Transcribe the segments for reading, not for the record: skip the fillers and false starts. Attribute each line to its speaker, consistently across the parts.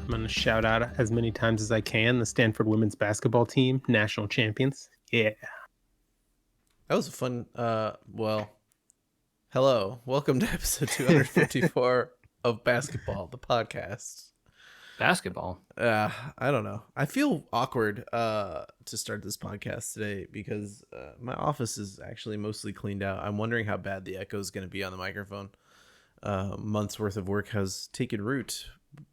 Speaker 1: I'm going to shout out as many times as I can the Stanford women's basketball team, national champions. Yeah.
Speaker 2: That was a fun. Hello, welcome to episode 254 of Basketball, the podcast.
Speaker 3: Basketball.
Speaker 2: I don't know. I feel awkward to start this podcast today because my office is actually mostly cleaned out. I'm wondering how bad the echo is going to be on the microphone. Months worth of work has taken root,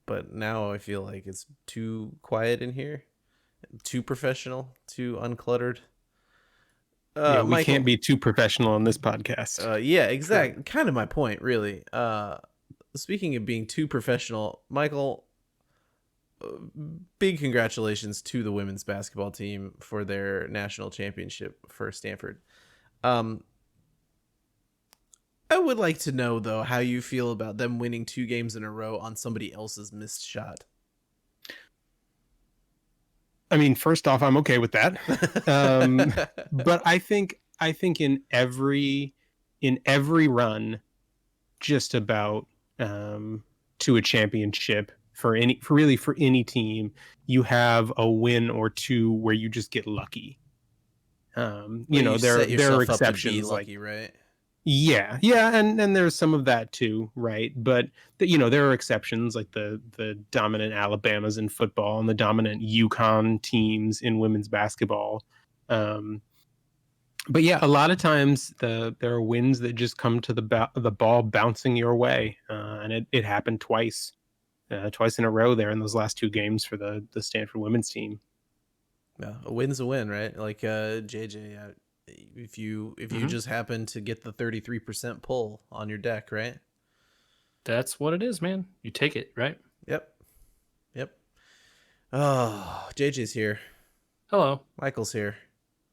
Speaker 2: but now I feel like it's too quiet in here, too professional, too uncluttered.
Speaker 1: We
Speaker 2: Michael,
Speaker 1: can't be too professional on this podcast.
Speaker 2: yeah, exactly. Kind of my point, really. Speaking of being too professional, Michael, big congratulations to the women's basketball team for their national championship for Stanford. I would like to know, though, how you feel about them winning 2 games in a row on somebody else's missed shot.
Speaker 1: I mean, first off, I'm okay with that. But I think in every run, just about to a championship for any team, you have a win or two where you just get lucky. There are exceptions,
Speaker 2: lucky, right?
Speaker 1: Yeah, and there's some of that too, right? But there are exceptions like the dominant Alabamas in football and the dominant UConn teams in women's basketball. But yeah, a lot of times there are wins that just come to the ball bouncing your way, and it happened twice in a row there in those last 2 games for the Stanford women's team.
Speaker 2: Yeah, a win's a win, right? Like JJ. If you just happen to get the 33% pull on your deck, right?
Speaker 3: That's what it is, man. You take it, right?
Speaker 2: Yep. Oh, JJ's here.
Speaker 3: Hello.
Speaker 2: Michael's here.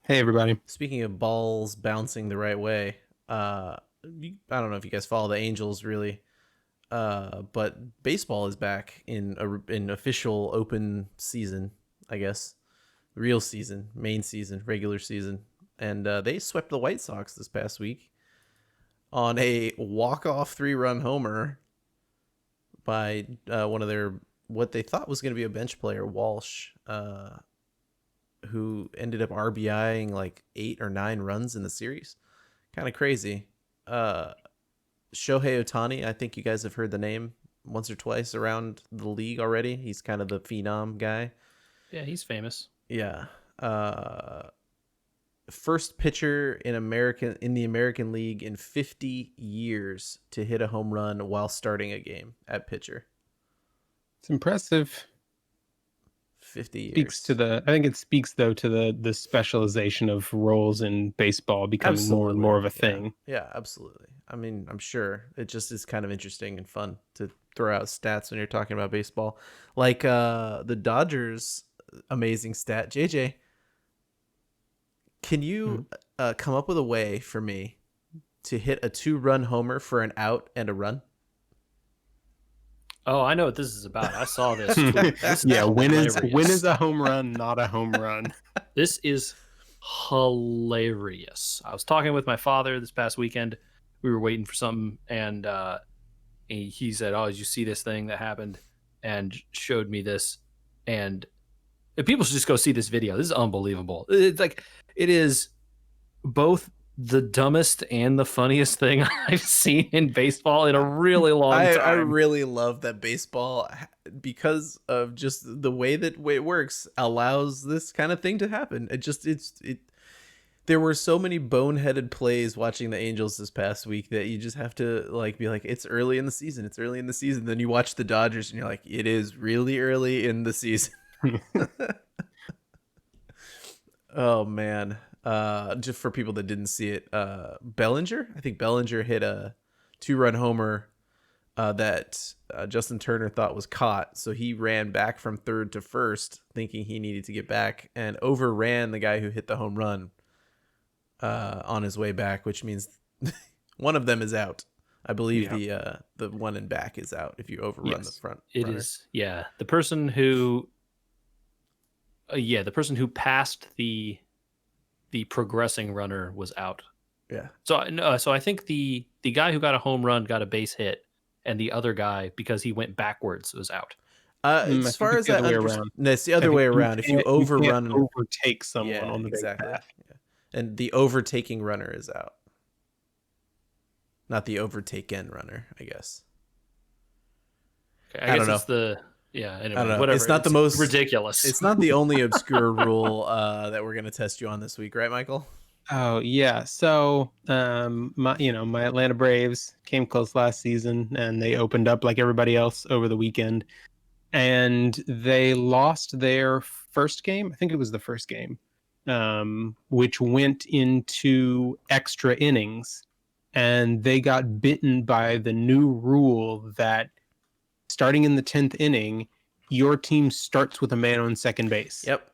Speaker 1: Hey, everybody.
Speaker 2: Speaking of balls bouncing the right way, I don't know if you guys follow the Angels really, but baseball is back in official open season, I guess. Real season, main season, regular season. And they swept the White Sox this past week on a walk-off 3-run homer by one of their, what they thought was going to be a bench player, Walsh, who ended up RBIing like 8 or 9 runs in the series. Kind of crazy. Shohei Ohtani, I think you guys have heard the name once or twice around the league already. He's kind of the phenom guy.
Speaker 3: Yeah, he's famous.
Speaker 2: Yeah. First pitcher in the American League in 50 years to hit a home run while starting a game at pitcher.
Speaker 1: It's impressive.
Speaker 2: 50 years.
Speaker 1: I think it speaks though to the specialization of roles in baseball becoming more and more of a thing.
Speaker 2: Yeah, absolutely. I mean, I'm sure it just is kind of interesting and fun to throw out stats when you're talking about baseball. Like the Dodgers amazing stat. JJ, can you come up with a way for me to hit a 2-run homer for an out and a run?
Speaker 3: Oh, I know what this is about. I saw this.
Speaker 1: Yeah, when is a home run not a home run?
Speaker 3: This is hilarious. I was talking with my father this past weekend. We were waiting for something, and he said, "Oh, did you see this thing that happened?" And showed me this, and people should just go see this video. This is unbelievable. It's like, it is both the dumbest and the funniest thing I've seen in baseball in a really long time.
Speaker 2: I really love that baseball, because of just the way it works, allows this kind of thing to happen. There were so many boneheaded plays watching the Angels this past week that you just have to be like, it's early in the season. It's early in the season. Then you watch the Dodgers and you're like, it is really early in the season. Oh man. Just for people that didn't see it, Bellinger hit a 2-run homer that Justin Turner thought was caught, so he ran back from third to first thinking he needed to get back and overran the guy who hit the home run on his way back, which means one of them is out. I believe the one in back is out if you overrun the front runner.
Speaker 3: It is, yeah. The person who passed the progressing runner was out.
Speaker 2: Yeah.
Speaker 3: So I think the guy who got a home run got a base hit, and the other guy, because he went backwards, was out.
Speaker 1: I
Speaker 2: As
Speaker 1: think
Speaker 2: far
Speaker 1: it's
Speaker 2: as
Speaker 1: the
Speaker 2: I
Speaker 1: other way
Speaker 2: understand,
Speaker 1: around.
Speaker 2: no, it's the
Speaker 1: I
Speaker 2: other
Speaker 1: think
Speaker 2: way around. If you
Speaker 1: you can't
Speaker 2: overrun,
Speaker 1: overtake someone
Speaker 2: yeah,
Speaker 1: on the big
Speaker 2: exactly.
Speaker 1: path.
Speaker 2: Yeah. And the overtaking runner is out, not the overtaken runner, I guess.
Speaker 3: Okay, I
Speaker 2: I don't
Speaker 3: guess
Speaker 2: know.
Speaker 3: it's the
Speaker 2: I don't
Speaker 3: Anyway,
Speaker 2: know.
Speaker 3: whatever.
Speaker 2: It's not the
Speaker 3: It's
Speaker 2: most.
Speaker 3: ridiculous.
Speaker 2: It's not the only obscure rule that we're gonna test you on this week, right, Michael?
Speaker 1: Oh yeah. So my Atlanta Braves came close last season and they opened up like everybody else over the weekend. And they lost their first game. I think it was the first game, which went into extra innings. And they got bitten by the new rule that starting in the 10th inning, your team starts with a man on second base.
Speaker 2: Yep.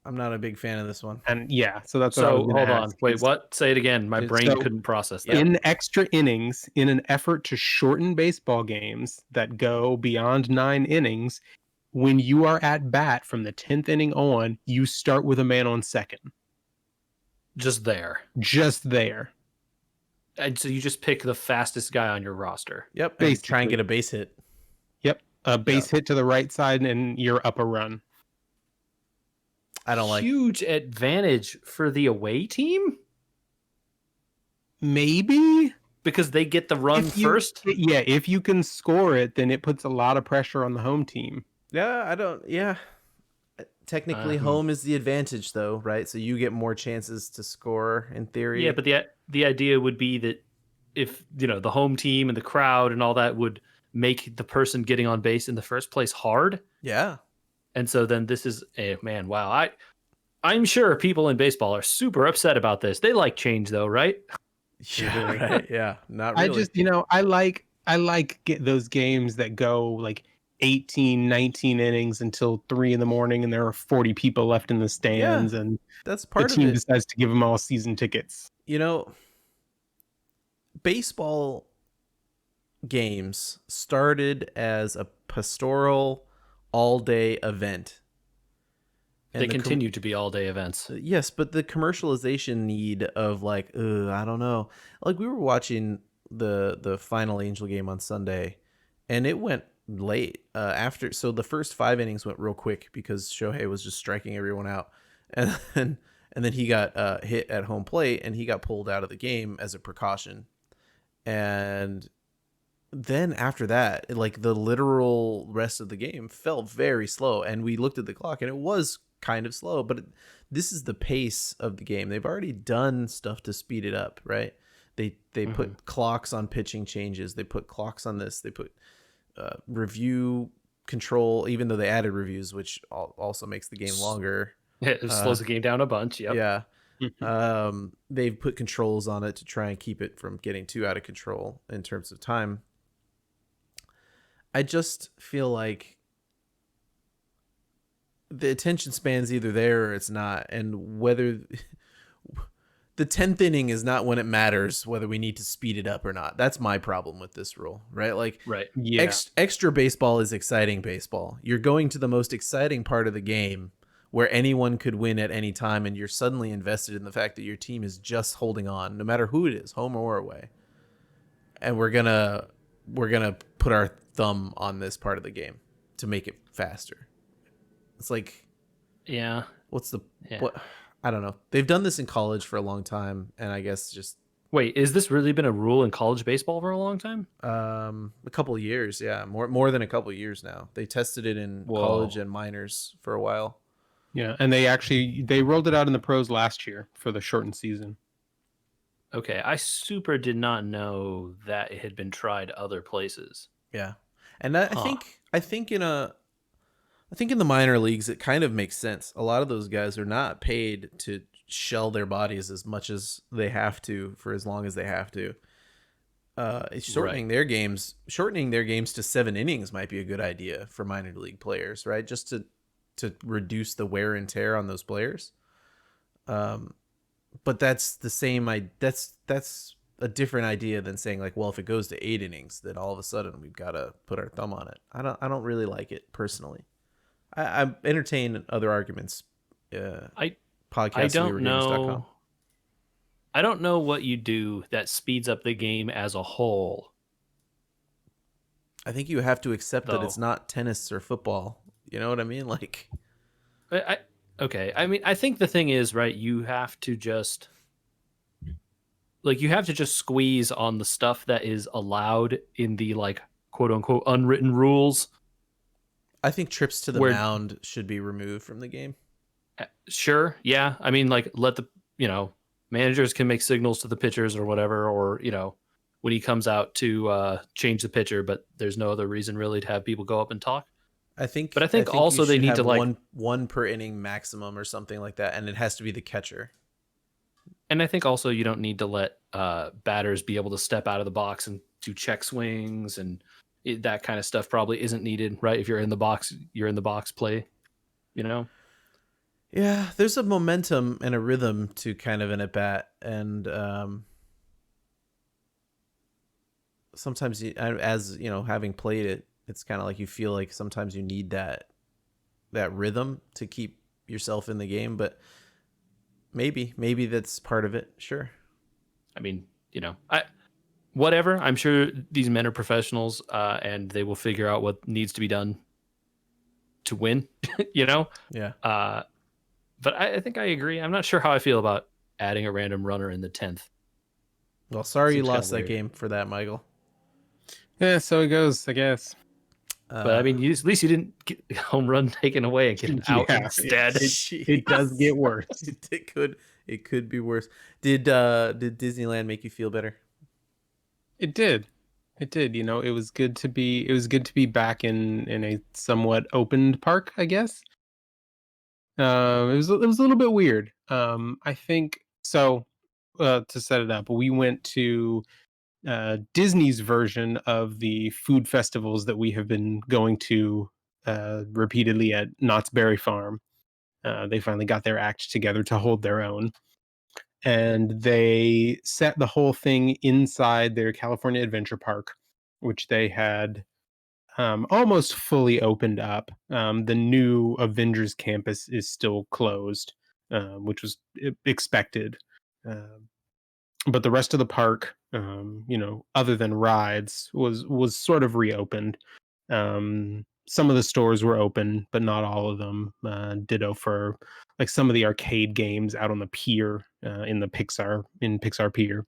Speaker 2: I'm not a big fan of this one.
Speaker 1: And yeah, so that's what I was
Speaker 3: So
Speaker 1: going to
Speaker 3: hold
Speaker 1: ask.
Speaker 3: on. Wait, what? Say it again. My brain
Speaker 1: So
Speaker 3: couldn't process that.
Speaker 2: Yep.
Speaker 1: in extra innings, in an effort to shorten baseball games that go beyond 9 innings, when you are at bat from the 10th inning on, you start with a man on second.
Speaker 3: Just there.
Speaker 1: Just there.
Speaker 3: And so you just pick the fastest guy on your roster.
Speaker 2: Yep. And try and
Speaker 1: Basically.
Speaker 2: get a base hit.
Speaker 1: Yep. A base hit to the right side and you're up a run.
Speaker 2: I don't like.
Speaker 3: Huge advantage for the away team
Speaker 1: Maybe.
Speaker 3: because they get the run first.
Speaker 1: Yeah, if you can score it, then it puts a lot of pressure on the home team.
Speaker 2: Yeah, I don't. Yeah. Technically, home is the advantage, though, right? So you get more chances to score in theory.
Speaker 3: Yeah, but the idea would be that if the home team and the crowd and all that would make the person getting on base in the first place hard.
Speaker 2: Yeah.
Speaker 3: And so then this is wow. I'm sure people in baseball are super upset about this. They like change though, right?
Speaker 2: Yeah. Right. Yeah. Not really.
Speaker 1: I just, I like those games that go like 18, 19 innings until 3 in the morning and there are 40 people left in the stands and
Speaker 2: that's
Speaker 1: the
Speaker 2: part of
Speaker 1: team
Speaker 2: it.
Speaker 1: decides to give them all season tickets.
Speaker 2: Baseball games started as a pastoral all-day event.
Speaker 3: And they continue to be all-day events.
Speaker 2: Yes, but the commercialization need of like, I don't know. Like we were watching the final Angel game on Sunday, and it went late after. So the first 5 innings went real quick because Shohei was just striking everyone out, and then he got hit at home plate, and he got pulled out of the game as a precaution. And then after that, like the literal rest of the game felt very slow, and we looked at the clock, and it was kind of slow, but this is the pace of the game. They've already done stuff to speed it up, right? They put clocks on pitching changes. They put clocks on this. They put review control, even though they added reviews, which also makes the game longer.
Speaker 3: It slows the game down a bunch. Yep.
Speaker 2: Yeah. They've put controls on it to try and keep it from getting too out of control in terms of time. I just feel like the attention span's either there or it's not, and whether the 10th inning is not when it matters whether we need to speed it up or not. That's my problem with this rule, right? Like,
Speaker 3: right.
Speaker 1: Yeah.
Speaker 2: Extra baseball is exciting baseball. You're going to the most exciting part of the game where anyone could win at any time, and you're suddenly invested in the fact that your team is just holding on, no matter who it is, home or away. And we're gonna put our thumb on this part of the game to make it faster. It's like,
Speaker 3: yeah.
Speaker 2: What's the what? I don't know. They've done this in college for a long time, and I guess just
Speaker 3: wait. Is this really been a rule in college baseball for a long time?
Speaker 2: A couple of years, yeah, more than a couple of years now. They tested it in college and minors for a while.
Speaker 1: Yeah, and they rolled it out in the pros last year for the shortened season.
Speaker 3: Okay, I super did not know that it had been tried other places.
Speaker 2: Yeah, and I think in the minor leagues it kind of makes sense. A lot of those guys are not paid to shell their bodies as much as they have to for as long as they have to. Shortening their games to 7 innings might be a good idea for minor league players, right? Just to reduce the wear and tear on those players. But that's the same. That's a different idea than saying like, well, if it goes to 8 innings, then all of a sudden we've got to put our thumb on it. I don't really like it personally. I entertain other arguments.
Speaker 3: I don't know. I don't know what you do that speeds up the game as a whole.
Speaker 2: I think you have to accept that it's
Speaker 3: though.
Speaker 2: not tennis or football. You know what I mean? Like,
Speaker 3: I okay. I mean, I think the thing is, right, you have to just squeeze on the stuff that is allowed in the like quote unquote unwritten rules
Speaker 2: I think trips to the
Speaker 3: where
Speaker 2: mound should be removed from the game.
Speaker 3: sure, yeah. I mean, like let the managers can make signals to the pitchers or whatever, or when he comes out to change the pitcher, but there's no other reason really to have people go up and talk. But I
Speaker 2: I
Speaker 3: think
Speaker 2: think you
Speaker 3: also they
Speaker 2: should
Speaker 3: need to
Speaker 2: have
Speaker 3: like,
Speaker 2: one per inning maximum or something like that, and it has to be the catcher.
Speaker 3: and I think also you don't need to let batters be able to step out of the box and do check swings and that kind of stuff probably isn't needed, right? If you're in the box, you're in the box play, you know.
Speaker 2: Yeah, there's a momentum and a rhythm to kind of an at bat, and sometimes as you know, having played it, it's kind of like you feel like sometimes you need that rhythm to keep yourself in the game. But maybe that's part of it. Sure.
Speaker 3: I mean, I whatever. I'm sure these men are professionals, and they will figure out what needs to be done to win. you know,
Speaker 2: Yeah.
Speaker 3: uh, but I think I agree. I'm not sure how I feel about adding a random runner in the 10th.
Speaker 2: Well, sorry you
Speaker 3: Seems kind
Speaker 2: lost
Speaker 3: of
Speaker 2: that
Speaker 3: weird.
Speaker 2: game for that, Michael.
Speaker 1: Yeah, so it goes, I guess.
Speaker 3: But I
Speaker 2: Uh,
Speaker 3: mean, at least you didn't get a home run taken away and get an out
Speaker 1: Yeah,
Speaker 3: instead.
Speaker 1: it does
Speaker 2: jeez.
Speaker 1: get worse.
Speaker 2: It could be worse. Did Disneyland make you feel better?
Speaker 1: It did. It did. It was good to be back in a somewhat opened park, I guess. It was a little bit weird. I think so. To set it up, we went to Disney's version of the food festivals that we have been going to repeatedly at Knott's Berry Farm. They finally got their act together to hold their own, and they set the whole thing inside their California Adventure Park, which they had almost fully opened up. The new Avengers campus is still closed, which was expected. Um, but the rest of the park, other than rides, was sort of reopened. Some of the stores were open, but not all of them. Ditto for like some of the arcade games out on the pier in Pixar Pier.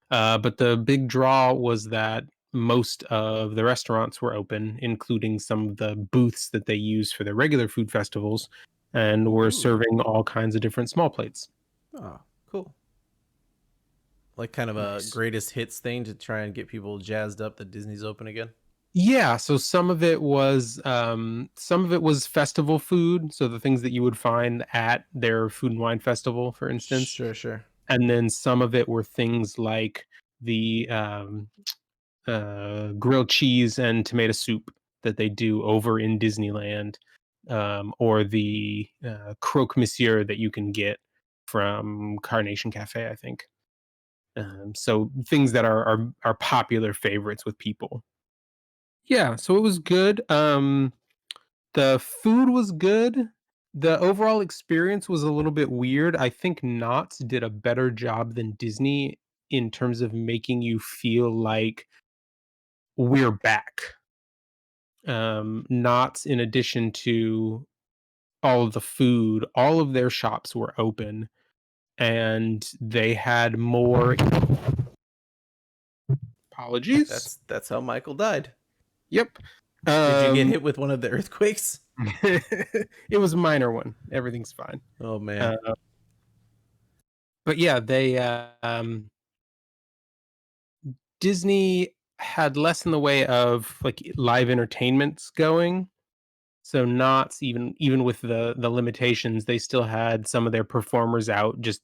Speaker 1: But the big draw was that most of the restaurants were open, including some of the booths that they use for their regular food festivals, and were
Speaker 2: Ooh.
Speaker 1: serving all kinds of different small plates.
Speaker 2: Oh, cool. Like kind of a
Speaker 1: Nice.
Speaker 2: greatest hits thing to try and get people jazzed up that Disney's open again.
Speaker 1: Yeah, so some of it was festival food, so the things that you would find at their food and wine festival, for instance.
Speaker 2: Sure, sure.
Speaker 1: And then some of it were things like the grilled cheese and tomato soup that they do over in Disneyland, or the croque monsieur that you can get from Carnation Cafe, I think. So things that are popular favorites with people. Yeah, so it was good. The food was good. The overall experience was a little bit weird. I think Knott's did a better job than Disney in terms of making you feel like we're back. Knott's, in addition to all of the food, all of their shops were open, and they had more apologies.
Speaker 2: That's how Michael died.
Speaker 1: Yep.
Speaker 2: Did you get
Speaker 1: Um,
Speaker 2: hit with one of the earthquakes?
Speaker 1: it was a minor one. Everything's fine.
Speaker 2: Oh man.
Speaker 1: Uh, but yeah, they Disney had less in the way of like live entertainments going. So not even with the limitations, they still had some of their performers out, just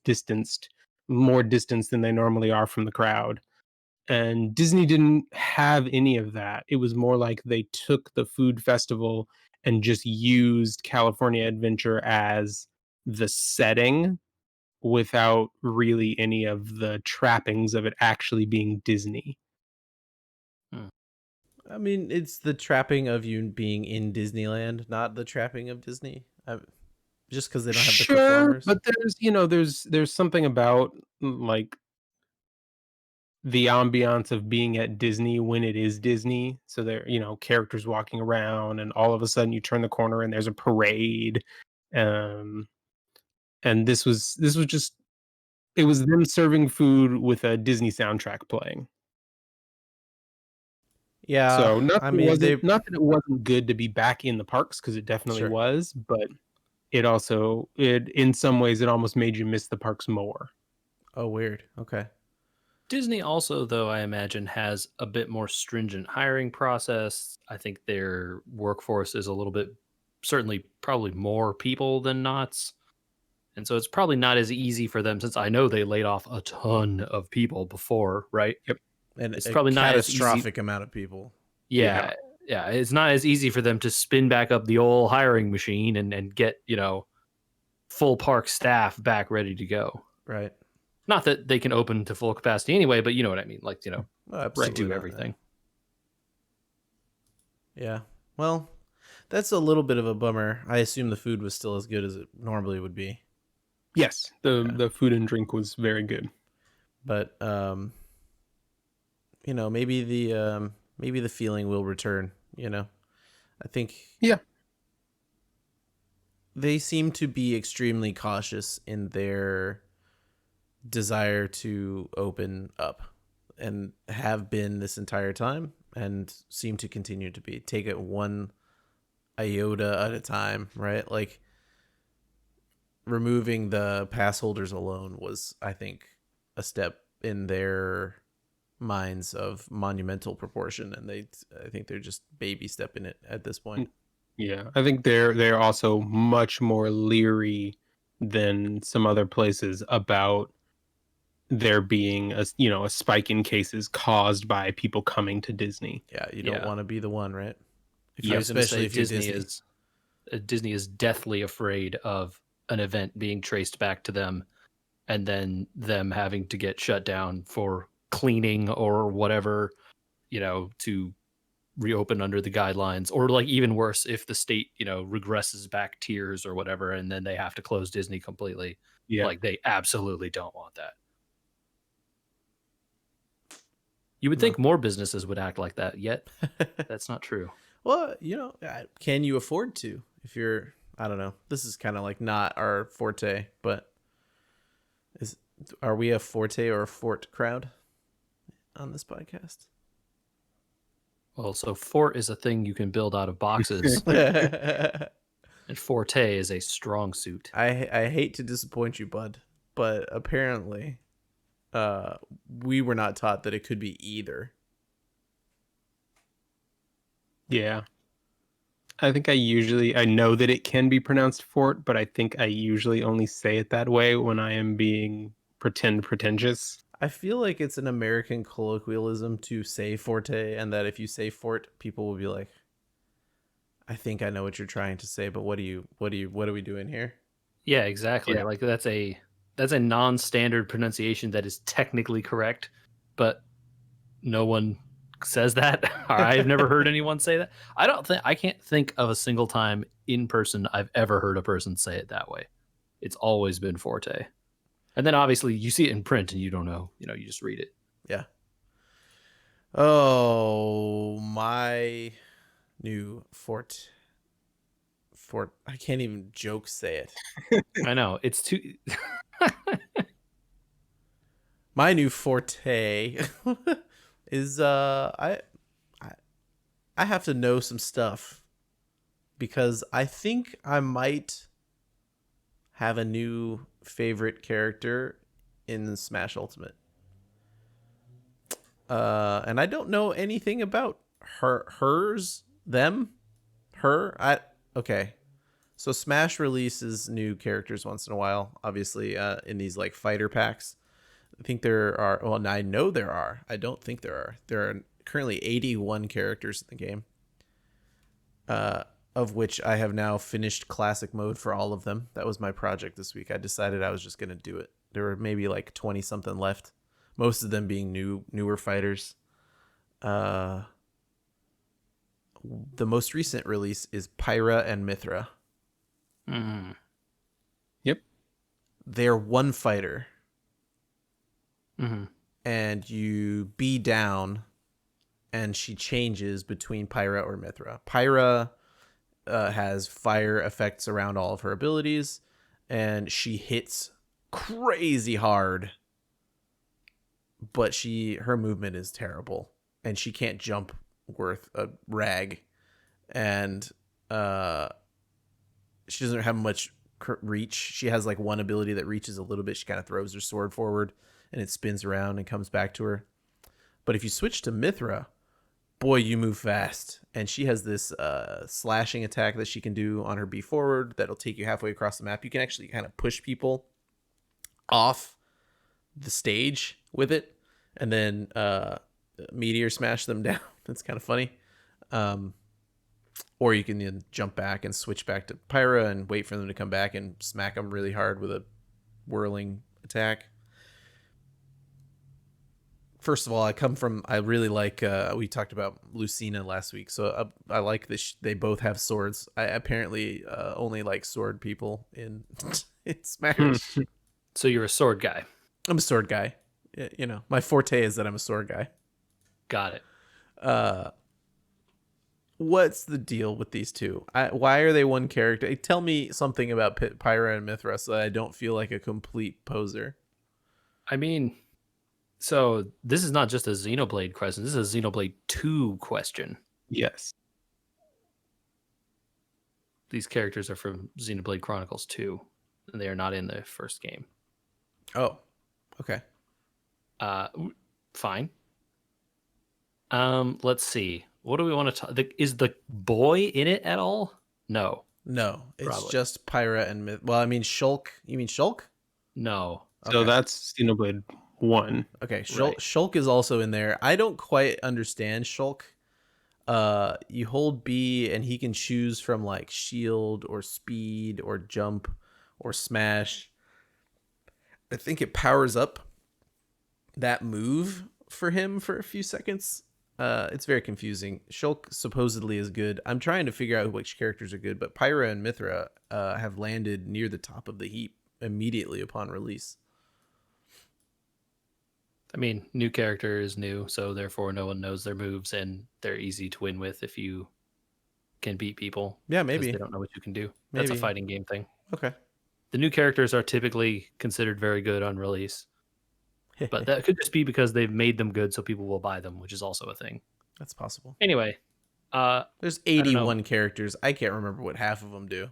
Speaker 1: more distanced than they normally are from the crowd. And Disney didn't have any of that. It was more like they took the food festival and just used California Adventure as the setting without really any of the trappings of it actually being Disney.
Speaker 3: Hmm.
Speaker 2: I mean, it's the trapping of you being in Disneyland, not the trapping of Disney. Just because they don't have the
Speaker 1: Sure,
Speaker 2: performers.
Speaker 1: but there's something about like the ambiance of being at Disney when it is Disney. So there, characters walking around, and all of a sudden you turn the corner and there's a parade. Um, and this was just it was them serving food with a Disney soundtrack playing.
Speaker 2: Yeah,
Speaker 1: So
Speaker 2: I mean
Speaker 1: not that it wasn't good to be back in the parks, because it definitely
Speaker 2: sure.
Speaker 1: was, but it in some ways it almost made you miss the parks more.
Speaker 2: Oh, weird. Okay.
Speaker 3: Disney also, though, I imagine, has a bit more stringent hiring process. I think their workforce is a little bit, certainly, probably more people than Knott's. And so it's probably not as easy for them, since I know they laid off a ton of people before, right?
Speaker 1: Yep.
Speaker 2: And
Speaker 3: It's
Speaker 2: a
Speaker 3: probably not as easy.
Speaker 2: catastrophic amount of people.
Speaker 1: Yeah.
Speaker 3: Yeah. Yeah. It's not as easy for them to spin back up the old hiring machine and get, full park staff back ready to go.
Speaker 2: Right.
Speaker 3: Not that they can open to full capacity anyway, but you know what I mean? Like,
Speaker 2: Well,
Speaker 3: to
Speaker 2: absolutely
Speaker 3: do
Speaker 2: not,
Speaker 3: everything.
Speaker 2: Yeah. Well, that's a little bit of a bummer. I assume the food was still as good as it normally would be.
Speaker 1: Yes,
Speaker 2: Yeah.
Speaker 1: the food and drink was very good.
Speaker 2: But maybe the feeling will return, I think
Speaker 1: Yeah.
Speaker 2: they seem to be extremely cautious in their desire to open up, and have been this entire time, and seem to continue to be. Take it one iota at a time, right? Like, removing the pass holders alone was, I think, a step in their minds of monumental proportion, and I think they're just baby stepping it at this point.
Speaker 1: Yeah, I think they're also much more leery than some other places about there being a spike in cases caused by people coming to Disney.
Speaker 2: Yeah, you don't
Speaker 3: Yeah.
Speaker 2: want to be the one, right?
Speaker 3: I was going to
Speaker 2: Especially
Speaker 3: say
Speaker 2: if you're Disney.
Speaker 3: Disney is deathly afraid of an event being traced back to them and then them having to get shut down for cleaning or whatever, to reopen under the guidelines, or like even worse, if the state, regresses back tiers or whatever, and then they have to close Disney completely.
Speaker 1: Yeah.
Speaker 3: Like, they absolutely don't want that. You would
Speaker 2: No.
Speaker 3: think more businesses would act like that, yet that's not true.
Speaker 2: Well, can you afford to? If you're, I don't know. This is kind of like not our forte, but are we a forte or a fort crowd on this podcast?
Speaker 3: Well, so fort is a thing you can build out of boxes,
Speaker 2: I
Speaker 3: and forte is a strong suit.
Speaker 2: hate to disappoint you, bud, but apparently, we were not taught that it could be either.
Speaker 1: Yeah. I think I know that it can be pronounced fort, but I think I usually only say it that way when I am being pretentious.
Speaker 2: I feel like it's an American colloquialism to say forte, and that if you say fort, people will be like, I think I know what you're trying to say, but what are we doing here?
Speaker 3: Yeah, exactly.
Speaker 1: Yeah.
Speaker 3: Like, that's a non-standard pronunciation that is technically correct, but no one says that. Or I've never heard anyone say that. I can't think of a single time in person I've ever heard a person say it that way. It's always been forte. And then obviously you see it in print and you don't know, you just read it.
Speaker 2: Yeah. Oh, my new fort. I can't even joke say it.
Speaker 3: I know. It's too
Speaker 2: My new forte is I have to know some stuff, because I think I might have a new favorite character in Smash Ultimate. And I don't know anything about her. Okay. So Smash releases new characters once in a while, obviously, in these like fighter packs. I think there are, well, I know there are. I don't think there are. There are currently 81 characters in the game, of which I have now finished classic mode for all of them. That was my project this week. I decided I was just going to do it. There were maybe like 20 something left, most of them being newer fighters. The most recent release is Pyra and Mithra.
Speaker 3: Mm.
Speaker 1: Yep.
Speaker 2: They're one fighter.
Speaker 3: Mm-hmm.
Speaker 2: and you B down, and she changes between Pyra or Mithra. Pyra has fire effects around all of her abilities, and she hits crazy hard, but her movement is terrible, and she can't jump worth a rag, and she doesn't have much reach. She has like one ability that reaches a little bit. She kind of throws her sword forward, and it spins around and comes back to her. But if you switch to Mithra, boy, you move fast. And she has this slashing attack that she can do on her B forward that'll take you halfway across the map. You can actually kind of push people off the stage with it, and then meteor smash them down. It's kind of funny. Or you can jump back and switch back to Pyra and wait for them to come back and smack them really hard with a whirling attack. First of all, I really like, we talked about Lucina last week, so I like this. They both have swords. I apparently only like sword people in Smash.
Speaker 3: So you're a sword guy.
Speaker 2: I'm a sword guy. You know, my forte is that I'm a sword guy.
Speaker 3: Got it.
Speaker 2: What's the deal with these two? Why are they one character? Tell me something about Pyra and Mithra so that I don't feel like a complete poser.
Speaker 3: I mean, so this is not just a Xenoblade question. This is a Xenoblade 2 question.
Speaker 1: Yes.
Speaker 3: These characters are from Xenoblade Chronicles 2, and they are not in the first game.
Speaker 2: Oh, okay.
Speaker 3: Fine. Let's see. What do we want to talk? Is the boy in it at all? No.
Speaker 2: No, it's
Speaker 3: Probably.
Speaker 2: just Pyra and Mithra. Well, I mean Shulk. You mean Shulk?
Speaker 3: No.
Speaker 1: So
Speaker 2: Okay.
Speaker 1: that's Xenoblade 1.
Speaker 2: Okay,
Speaker 3: Right.
Speaker 2: Shulk is also in there. I don't quite understand Shulk. You hold B and he can choose from like shield or speed or jump or smash. I think it powers up that move for him for a few seconds. It's very confusing. Shulk supposedly is good. I'm trying to figure out which characters are good, but Pyra and Mithra have landed near the top of the heap immediately upon release.
Speaker 3: I mean, new character is new, so therefore no one knows their moves, and they're easy to win with if you can beat people.
Speaker 2: Yeah,
Speaker 3: 'cause
Speaker 2: maybe.
Speaker 3: they don't know what you can do. That's a
Speaker 2: Maybe.
Speaker 3: fighting game thing.
Speaker 2: Okay.
Speaker 3: The new characters are typically considered very good on release, but that could just be because they've made them good so people will buy them, which is also a thing.
Speaker 2: That's possible.
Speaker 3: Anyway,
Speaker 2: There's
Speaker 3: don't know.
Speaker 2: 81 characters. I can't remember what half of them do.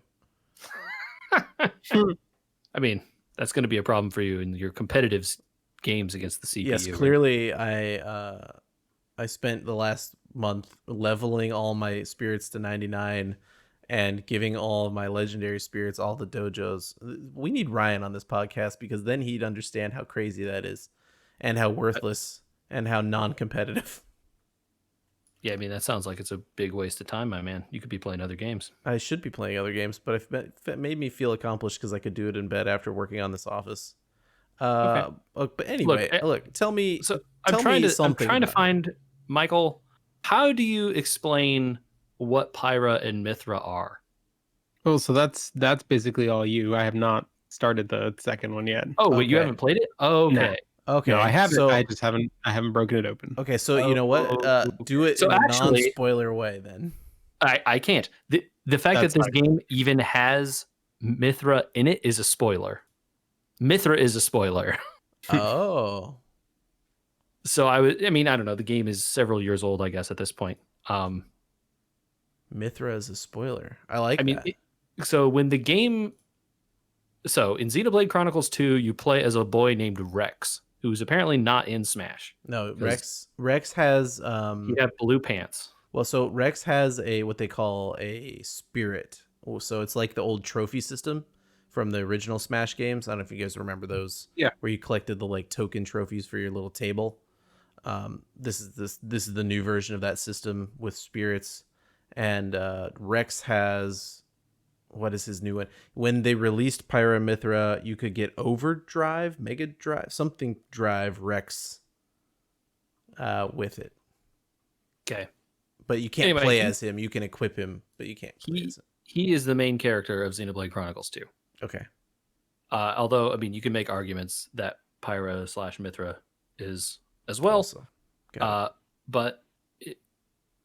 Speaker 3: I mean, that's going to be a problem for you in your competitive games against the CPU.
Speaker 2: Yes, clearly I spent the last month leveling all my spirits to 99 and giving all of my legendary spirits all the dojos. We need Ryan on this podcast because then he'd understand how crazy that is and how worthless and how non-competitive.
Speaker 3: Yeah, I mean, that sounds like it's a big waste of time, my man. You could be playing other games.
Speaker 2: I should be playing other games, but it made me feel accomplished because I could do it in bed after working on this office. But anyway, look, tell me.
Speaker 3: So
Speaker 2: tell
Speaker 3: I'm trying
Speaker 2: me
Speaker 3: to
Speaker 2: something.
Speaker 3: I'm trying to
Speaker 2: about it.
Speaker 3: find Michael. How do you explain what Pyra and Mithra are?
Speaker 1: Oh, so that's basically all you. I have not started the second one yet.
Speaker 3: Oh, wait, you
Speaker 2: Okay.
Speaker 3: haven't played it? Oh, okay.
Speaker 2: Okay,
Speaker 1: No, I haven't.
Speaker 2: So,
Speaker 1: I just haven't broken it open.
Speaker 2: okay, so you know what? Do it
Speaker 3: So
Speaker 2: in a
Speaker 3: actually-
Speaker 2: non-spoiler way then.
Speaker 3: I can't. The fact
Speaker 1: That's
Speaker 3: that this
Speaker 1: fine.
Speaker 3: game even has Mithra in it is a spoiler. Mithra is a spoiler.
Speaker 2: Oh.
Speaker 3: So I don't know. The game is several years old, I guess, at this point.
Speaker 2: Mithra is a spoiler. I like
Speaker 3: I mean,
Speaker 2: that.
Speaker 3: so when the game, so in Xenoblade Chronicles 2, you play as a boy named Rex, who's apparently not in Smash.
Speaker 2: No, Rex has
Speaker 3: You have blue pants.
Speaker 2: well, so Rex has what they call a spirit. So it's like the old trophy system from the original Smash games. I don't know if you guys remember those.
Speaker 1: Yeah.
Speaker 2: Where you collected the like token trophies for your little table. This is the new version of that system with spirits, and Rex has, what is his new one? When they released Pyra and Mithra, you could get Overdrive, Mega Drive, something Drive Rex with it.
Speaker 3: Okay.
Speaker 2: But you can't
Speaker 3: Anyway,
Speaker 2: play as him. You can equip him, but you can't play as him.
Speaker 3: He is the main character of Xenoblade Chronicles 2.
Speaker 2: Okay.
Speaker 3: Although, I mean, you can make arguments that Pyra / Mithra is as well.
Speaker 2: Also, got it.
Speaker 3: But it,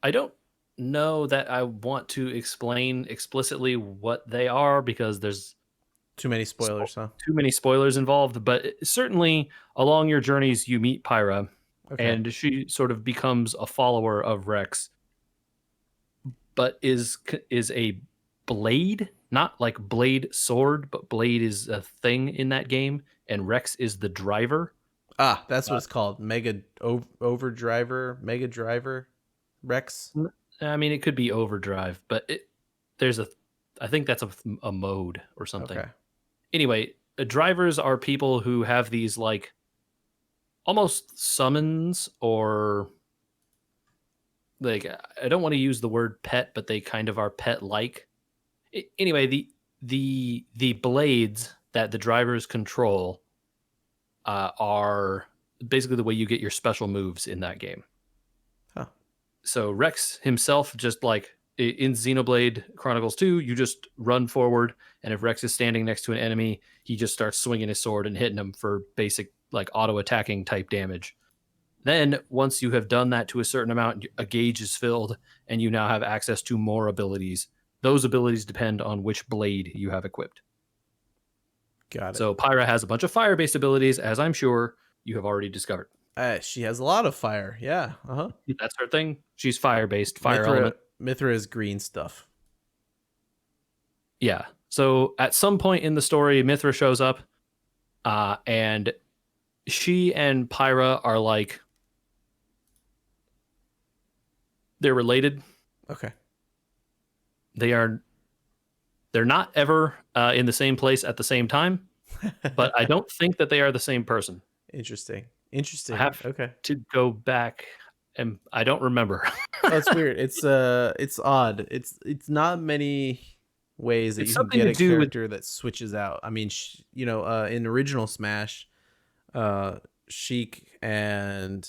Speaker 3: I don't know that I want to explain explicitly what they are because there's
Speaker 2: Too many spoilers, huh?
Speaker 3: too many spoilers involved. But certainly along your journeys, you meet Pyra,
Speaker 2: Okay.
Speaker 3: and she sort of becomes a follower of Rex, but is a blade, not like blade sword, but blade is a thing in that game, and Rex is the driver.
Speaker 2: Ah, that's what it's called. Mega Driver, Rex.
Speaker 3: I mean, it could be overdrive, but there's I think that's a mode or something.
Speaker 2: Okay.
Speaker 3: Anyway, drivers are people who have these like almost summons, or like, I don't want to use the word pet, but they kind of are pet like. Anyway, the blades that the drivers control are basically the way you get your special moves in that game.
Speaker 2: Huh.
Speaker 3: So Rex himself, just like in Xenoblade Chronicles 2, you just run forward, and if Rex is standing next to an enemy, he just starts swinging his sword and hitting them for basic like auto attacking type damage. Then once you have done that to a certain amount, a gauge is filled, and you now have access to more abilities. Those abilities depend on which blade you have equipped.
Speaker 2: Got it.
Speaker 3: So Pyra has a bunch of fire-based abilities, as I'm sure you have already discovered.
Speaker 2: She has a lot of fire. Yeah. Uh-huh.
Speaker 3: That's her thing. She's fire-based, fire element.
Speaker 2: Mithra is green stuff.
Speaker 3: Yeah. So at some point in the story, Mithra shows up, and she and Pyra are like, they're related.
Speaker 2: Okay.
Speaker 3: They're not ever in the same place at the same time, but I don't think that they are the same person.
Speaker 2: Interesting.
Speaker 3: I have
Speaker 2: Okay.
Speaker 3: to go back, and I don't remember.
Speaker 2: That's weird. It's odd. It's not many ways that
Speaker 3: It's
Speaker 2: you can
Speaker 3: something
Speaker 2: get
Speaker 3: to
Speaker 2: a
Speaker 3: do with
Speaker 2: character that switches out. I mean, in original Smash, Sheik and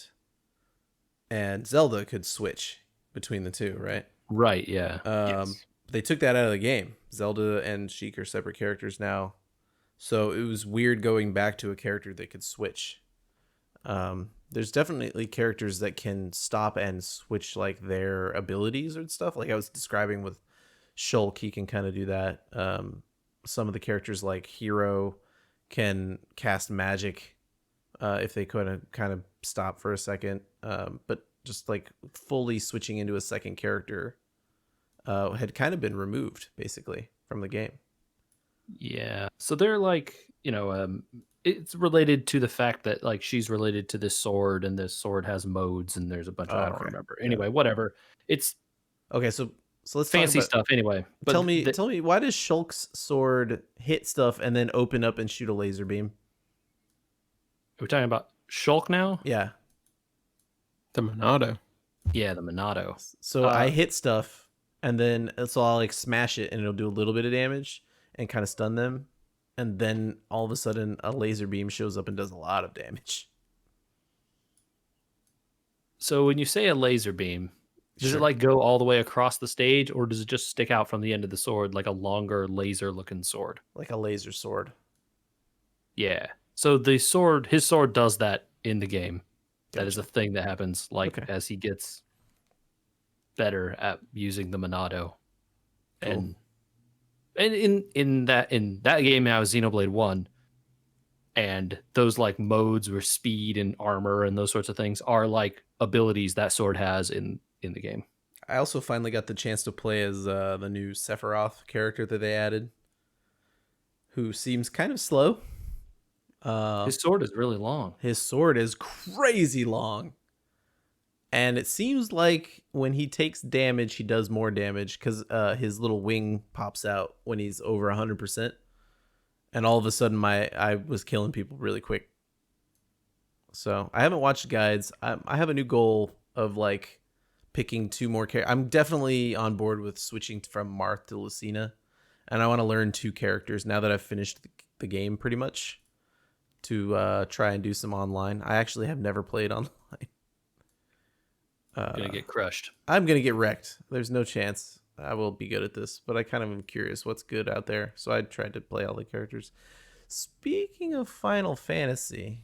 Speaker 2: Zelda could switch between the two, right?
Speaker 3: right. Yeah.
Speaker 1: Yes.
Speaker 2: They took that out of the game. Zelda and Sheik are separate characters now, so it was weird going back to a character that could switch. There's definitely characters that can stop and switch like their abilities and stuff. Like I was describing with Shulk, he can kind of do that. Some of the characters like Hero can cast magic if they kind of stop for a second. But just like fully switching into a second character had kind of been removed basically from the game.
Speaker 3: Yeah. So they're like, it's related to the fact that like she's related to this sword, and this sword has modes, and there's a bunch of, I don't
Speaker 2: Okay.
Speaker 3: remember. Anyway, whatever. It's
Speaker 2: Okay, so let's
Speaker 3: fancy
Speaker 2: talk about,
Speaker 3: stuff anyway. But
Speaker 2: tell me why does Shulk's sword hit stuff and then open up and shoot a laser beam?
Speaker 3: are we talking about Shulk now?
Speaker 2: Yeah.
Speaker 1: The Monado.
Speaker 3: Yeah, the Monado.
Speaker 2: So I hit stuff and then so I'll like smash it and it'll do a little bit of damage and kind of stun them, and then all of a sudden a laser beam shows up and does a lot of damage.
Speaker 3: So when you say a laser beam, does
Speaker 2: Sure.
Speaker 3: it like go all the way across the stage, or does it just stick out from the end of the sword like a longer laser looking sword?
Speaker 2: Like a laser sword.
Speaker 3: Yeah. So his sword does that in the game. That is a thing that happens like
Speaker 2: Okay.
Speaker 3: as he gets better at using the Monado.
Speaker 2: Cool.
Speaker 3: And in that game now is Xenoblade 1, and those like modes where speed and armor and those sorts of things are like abilities that sword has in the game.
Speaker 2: I also finally got the chance to play as the new Sephiroth character that they added, who seems kind of slow.
Speaker 3: His sword is really long.
Speaker 2: His sword is crazy long. And it seems like when he takes damage, he does more damage because his little wing pops out when he's over 100%. And all of a sudden, I was killing people really quick. So I haven't watched guides. I have a new goal of like picking 2 more characters. I'm definitely on board with switching from Marth to Lucina. And I want to learn 2 characters now that I've finished the game pretty much, to try and do some online. I actually have never played online.
Speaker 3: Gonna get crushed.
Speaker 2: I'm going to get wrecked. There's no chance I will be good at this, but I kind of am curious what's good out there. So I tried to play all the characters. Speaking of Final Fantasy,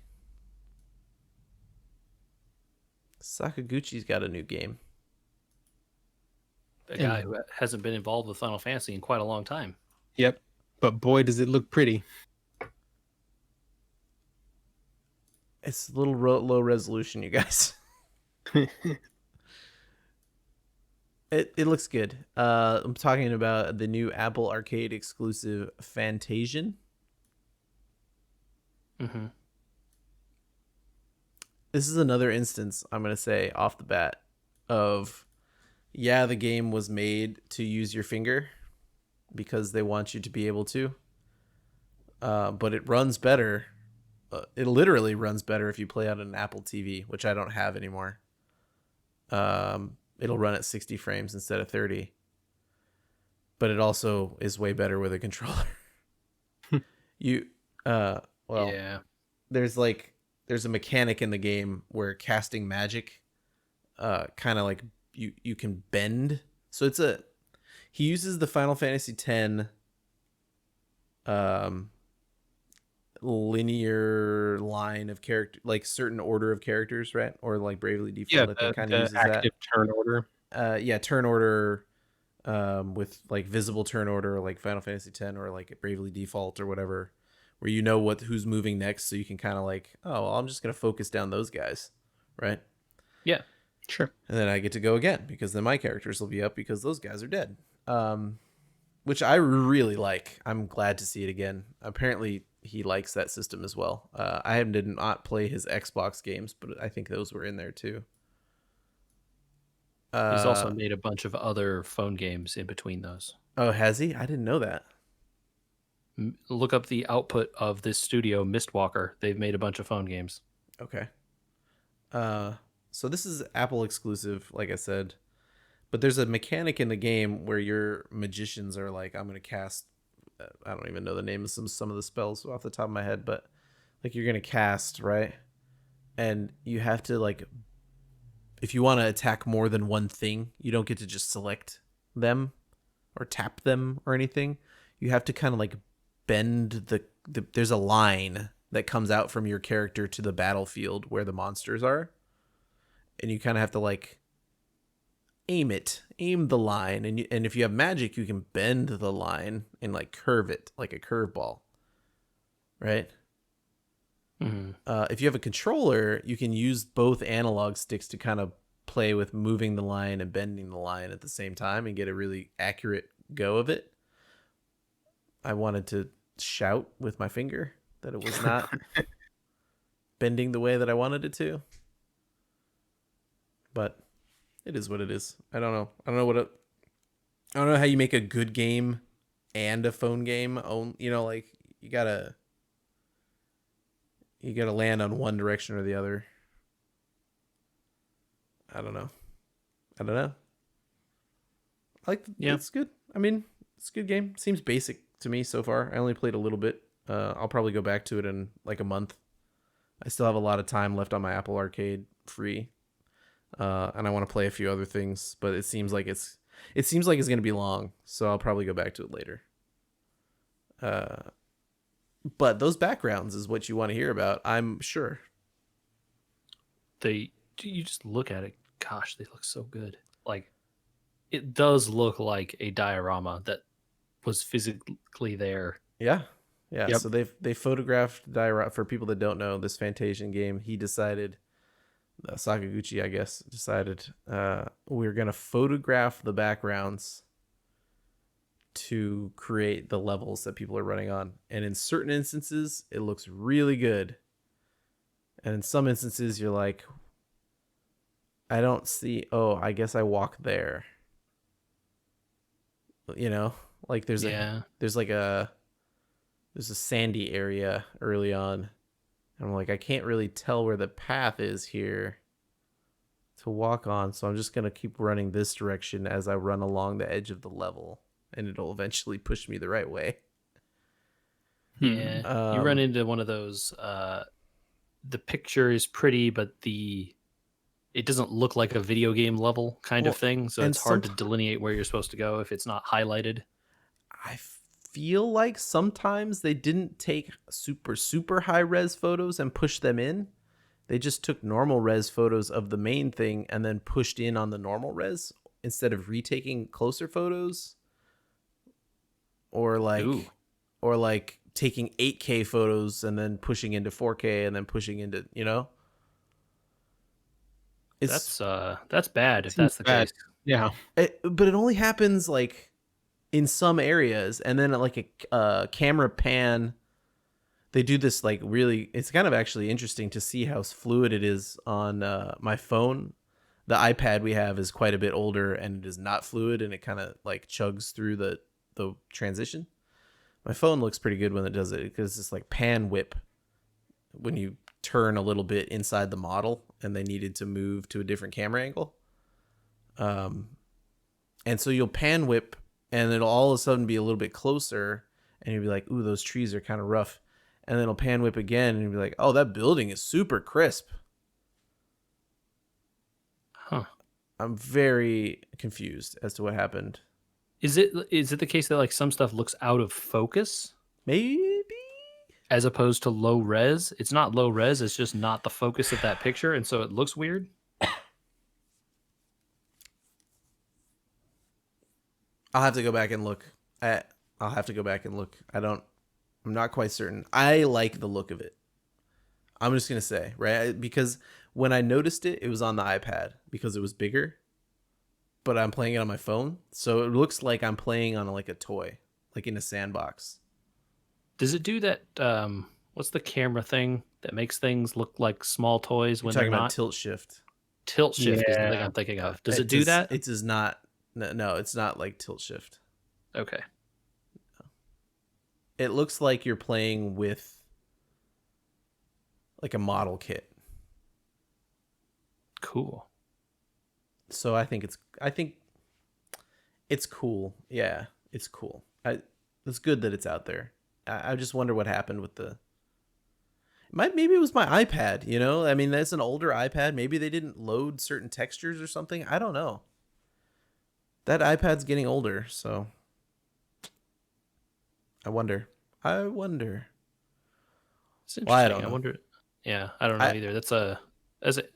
Speaker 2: Sakaguchi's got a new game.
Speaker 3: A guy who hasn't been involved with Final Fantasy in quite a long time.
Speaker 1: Yep. But boy, does it look pretty.
Speaker 2: It's a little low resolution, you guys. It looks good. I'm talking about the new Apple Arcade exclusive Fantasian.
Speaker 3: Mm-hmm.
Speaker 2: This is another instance, I'm going to say off the bat, of, yeah, the game was made to use your finger because they want you to be able to. But it runs better. It literally runs better if you play on an Apple TV, which I don't have anymore. It'll run at 60 frames instead of 30. But it also is way better with a controller.
Speaker 3: Yeah.
Speaker 2: There's a mechanic in the game where casting magic kind of like you can bend. So he uses the Final Fantasy X linear line of character, like certain order of characters, right? Or like Bravely Default, I think kind of uses
Speaker 1: active turn order.
Speaker 2: Turn order with like visible turn order, like Final Fantasy X or like Bravely Default or whatever, where you know who's moving next, so you can kind of like, oh, well, I'm just gonna focus down those guys, right?
Speaker 3: Yeah,
Speaker 1: sure.
Speaker 2: And then I get to go again because then my characters will be up because those guys are dead. Which I really like. I'm glad to see it again. Apparently he likes that system as well. I did not play his Xbox games, but I think those were in there too.
Speaker 3: He's also made a bunch of other phone games in between those.
Speaker 2: Oh, has he? I didn't know that.
Speaker 3: Look up the output of this studio, Mistwalker. They've made a bunch of phone games.
Speaker 2: Okay. So this is Apple exclusive, like I said. But there's a mechanic in the game where your magicians are like, I'm going to cast, I don't even know the name of some of the spells off the top of my head, but like you're going to cast, right? And you have to like, if you want to attack more than one thing, you don't get to just select them or tap them or anything. You have to kind of like bend there's a line that comes out from your character to the battlefield where the monsters are. And you kind of have to like aim the line, and if you have magic, you can bend the line and like curve it like a curveball, right?
Speaker 3: Mm-hmm.
Speaker 2: If you have a controller, you can use both analog sticks to kind of play with moving the line and bending the line at the same time and get a really accurate go of it. I wanted to shout with my finger that it was not bending the way that I wanted it to, but it is what it is. I don't know. I don't know how you make a good game and a phone game. Like you gotta land on one direction or the other. I don't know. It's good. I mean, it's a good game. Seems basic to me so far. I only played a little bit. I'll probably go back to it in like a month. I still have a lot of time left on my Apple Arcade free. And I want to play a few other things, but it seems like it's going to be long, so I'll probably go back to it later. But those backgrounds is what you want to hear about, I'm sure.
Speaker 3: You just look at it, gosh, they look so good. Like, it does look like a diorama that was physically there.
Speaker 2: Yeah.
Speaker 3: Yep.
Speaker 2: So they photographed diorama. For people that don't know, this Fantasian game, he decided, Sakaguchi, I guess, decided we're going to photograph the backgrounds to create the levels that people are running on. And in certain instances, it looks really good. And in some instances, you're like, I don't see, I guess I walk there. Like there's a sandy area early on. And I'm like, I can't really tell where the path is here to walk on, so I'm just going to keep running this direction as I run along the edge of the level, and it'll eventually push me the right way.
Speaker 3: Yeah, you run into one of those, the picture is pretty, but it doesn't look like a video game level kind of thing, so it's hard to delineate where you're supposed to go if it's not highlighted.
Speaker 2: I feel like sometimes they didn't take super high res photos and push them in, They just took normal res photos of the main thing and then pushed in on the normal res instead of retaking closer photos, or
Speaker 3: Ooh,
Speaker 2: like taking 8K photos and then pushing into 4K and then pushing into, it's
Speaker 3: that's bad if
Speaker 1: Seems
Speaker 3: that's the
Speaker 1: bad.
Speaker 3: case.
Speaker 1: Yeah.
Speaker 2: but it only happens like in some areas, and then like a camera pan, they do this like really, it's kind of actually interesting to see how fluid it is on my phone. The iPad we have is quite a bit older and it is not fluid, and it kind of like chugs through the transition. My phone looks pretty good when it does it because it's like pan whip when you turn a little bit inside the model and they needed to move to a different camera angle. And so you'll pan whip and it'll all of a sudden be a little bit closer and you'll be like, ooh, those trees are kind of rough. And then it'll pan whip again and you'll be like, oh, that building is super crisp.
Speaker 3: Huh.
Speaker 2: I'm very confused as to what happened.
Speaker 3: Is it the case that like some stuff looks out of focus
Speaker 2: Maybe?
Speaker 3: as opposed to low res? It's not low res, it's just not the focus of that picture, and so it looks weird.
Speaker 2: I'll have to go back and look. I'll have to go back and look. I'm not quite certain. I like the look of it. I'm just going to say, right? Because when I noticed it, it was on the iPad because it was bigger, but I'm playing it on my phone. So it looks like I'm playing on like a toy, like in a sandbox.
Speaker 3: Does it do that? What's the camera thing that makes things look like small toys
Speaker 2: You're
Speaker 3: when
Speaker 2: talking
Speaker 3: they're
Speaker 2: about
Speaker 3: not?
Speaker 2: tilt shift.
Speaker 3: Tilt shift is the thing
Speaker 1: Yeah.
Speaker 3: I'm thinking of. Does it do that?
Speaker 2: It does not. No, it's not like tilt shift.
Speaker 3: Okay.
Speaker 2: It looks like you're playing with like a model kit.
Speaker 3: Cool.
Speaker 2: So I think it's cool. Yeah, it's cool. It's good that it's out there. I just wonder what happened with maybe it was my iPad, I mean, that's an older iPad. Maybe they didn't load certain textures or something. I don't know. That iPad's getting older, so I wonder.
Speaker 3: It's interesting.
Speaker 2: Well, I don't know.
Speaker 3: I wonder. Yeah, I don't know either.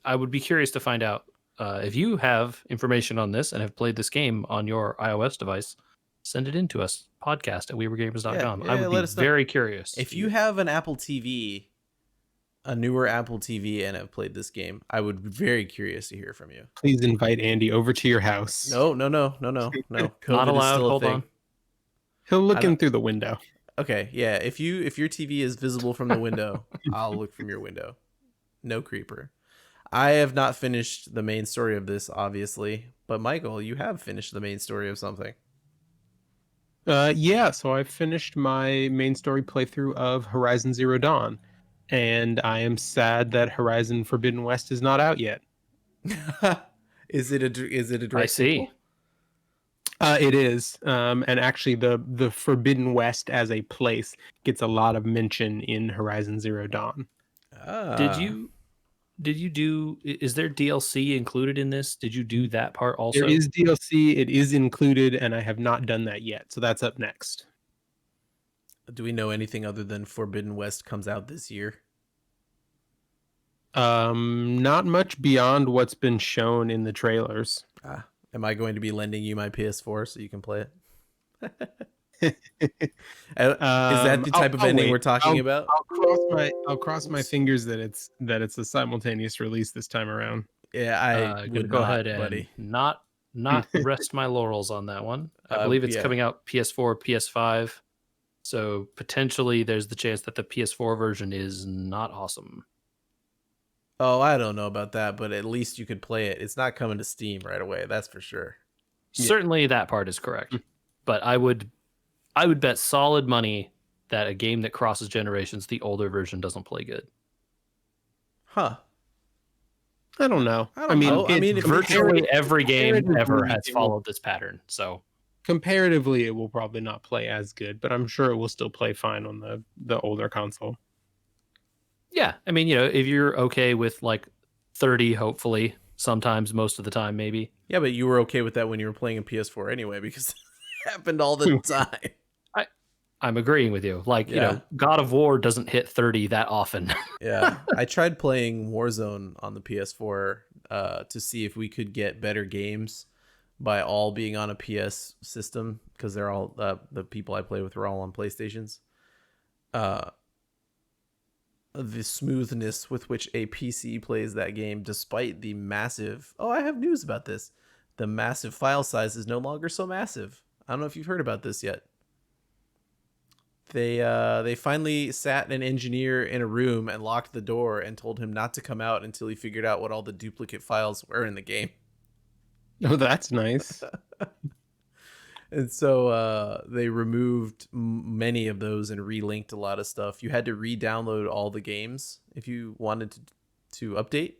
Speaker 3: I would be curious to find out if you have information on this and have played this game on your iOS device. Send it in to us, podcast@wewergamers.com.
Speaker 2: Yeah,
Speaker 3: I would
Speaker 2: let
Speaker 3: be
Speaker 2: us know.
Speaker 3: very curious.
Speaker 2: If you have an Apple TV, a newer Apple TV, and have played this game, I would be very curious to hear from you.
Speaker 1: Please invite Andy over to your house.
Speaker 2: No. COVID
Speaker 3: Not allowed.
Speaker 2: is still a
Speaker 3: Hold
Speaker 2: thing.
Speaker 3: on.
Speaker 1: He'll look in through the window.
Speaker 2: Okay, yeah. If your TV is visible from the window, I'll look from your window. No creeper. I have not finished the main story of this, obviously, but Michael, you have finished the main story of something.
Speaker 1: Yeah, so I finished my main story playthrough of Horizon Zero Dawn, and I am sad that Horizon Forbidden West is not out yet.
Speaker 2: Is it a direct
Speaker 3: I see.
Speaker 2: sequel?
Speaker 1: It is, and actually, the Forbidden West as a place gets a lot of mention in Horizon Zero Dawn.
Speaker 3: Did you do? Is there DLC included in this? Did you do that part also?
Speaker 1: There is DLC. It is included, and I have not done that yet. So that's up next.
Speaker 2: Do we know anything other than Forbidden West comes out this year?
Speaker 1: Not much beyond what's been shown in the trailers.
Speaker 2: Am I going to be lending you my PS4 so you can play it? Is that the type of ending we're talking about?
Speaker 1: I'll cross my fingers that it's a simultaneous release this time around.
Speaker 2: Yeah, I
Speaker 3: I'm
Speaker 2: would
Speaker 3: gonna go
Speaker 2: not,
Speaker 3: ahead and
Speaker 2: buddy.
Speaker 3: not rest my laurels on that one. I believe it's coming out PS4, PS5. So potentially there's the chance that the PS4 version is not awesome.
Speaker 2: Oh, I don't know about that, but at least you could play it. It's not coming to Steam right away, that's for sure.
Speaker 3: Certainly that part is correct. But I would bet solid money that a game that crosses generations, the older version doesn't play good.
Speaker 2: Huh.
Speaker 1: I don't know.
Speaker 2: I mean,
Speaker 3: virtually every game ever has followed this pattern. So
Speaker 1: comparatively, it will probably not play as good, but I'm sure it will still play fine on the older console.
Speaker 3: Yeah, I mean, if you're okay with like 30, hopefully, sometimes, most of the time, maybe.
Speaker 2: Yeah, but you were okay with that when you were playing a PS4 anyway, because it happened all the time.
Speaker 3: I'm agreeing with you. Like,
Speaker 2: Yeah.
Speaker 3: God of War doesn't hit 30 that often.
Speaker 2: Yeah, I tried playing Warzone on the PS4 to see if we could get better games by all being on a PS system, because they're all the people I play with are all on PlayStations. Uh, the smoothness with which a PC plays that game, despite the massive, I have news about this. The massive file size is no longer so massive. I don't know if you've heard about this yet. They finally sat an engineer in a room and locked the door and told him not to come out until he figured out what all the duplicate files were in the game.
Speaker 1: Oh, that's nice.
Speaker 2: And so they removed many of those and relinked a lot of stuff. You had to re-download all the games if you wanted to update.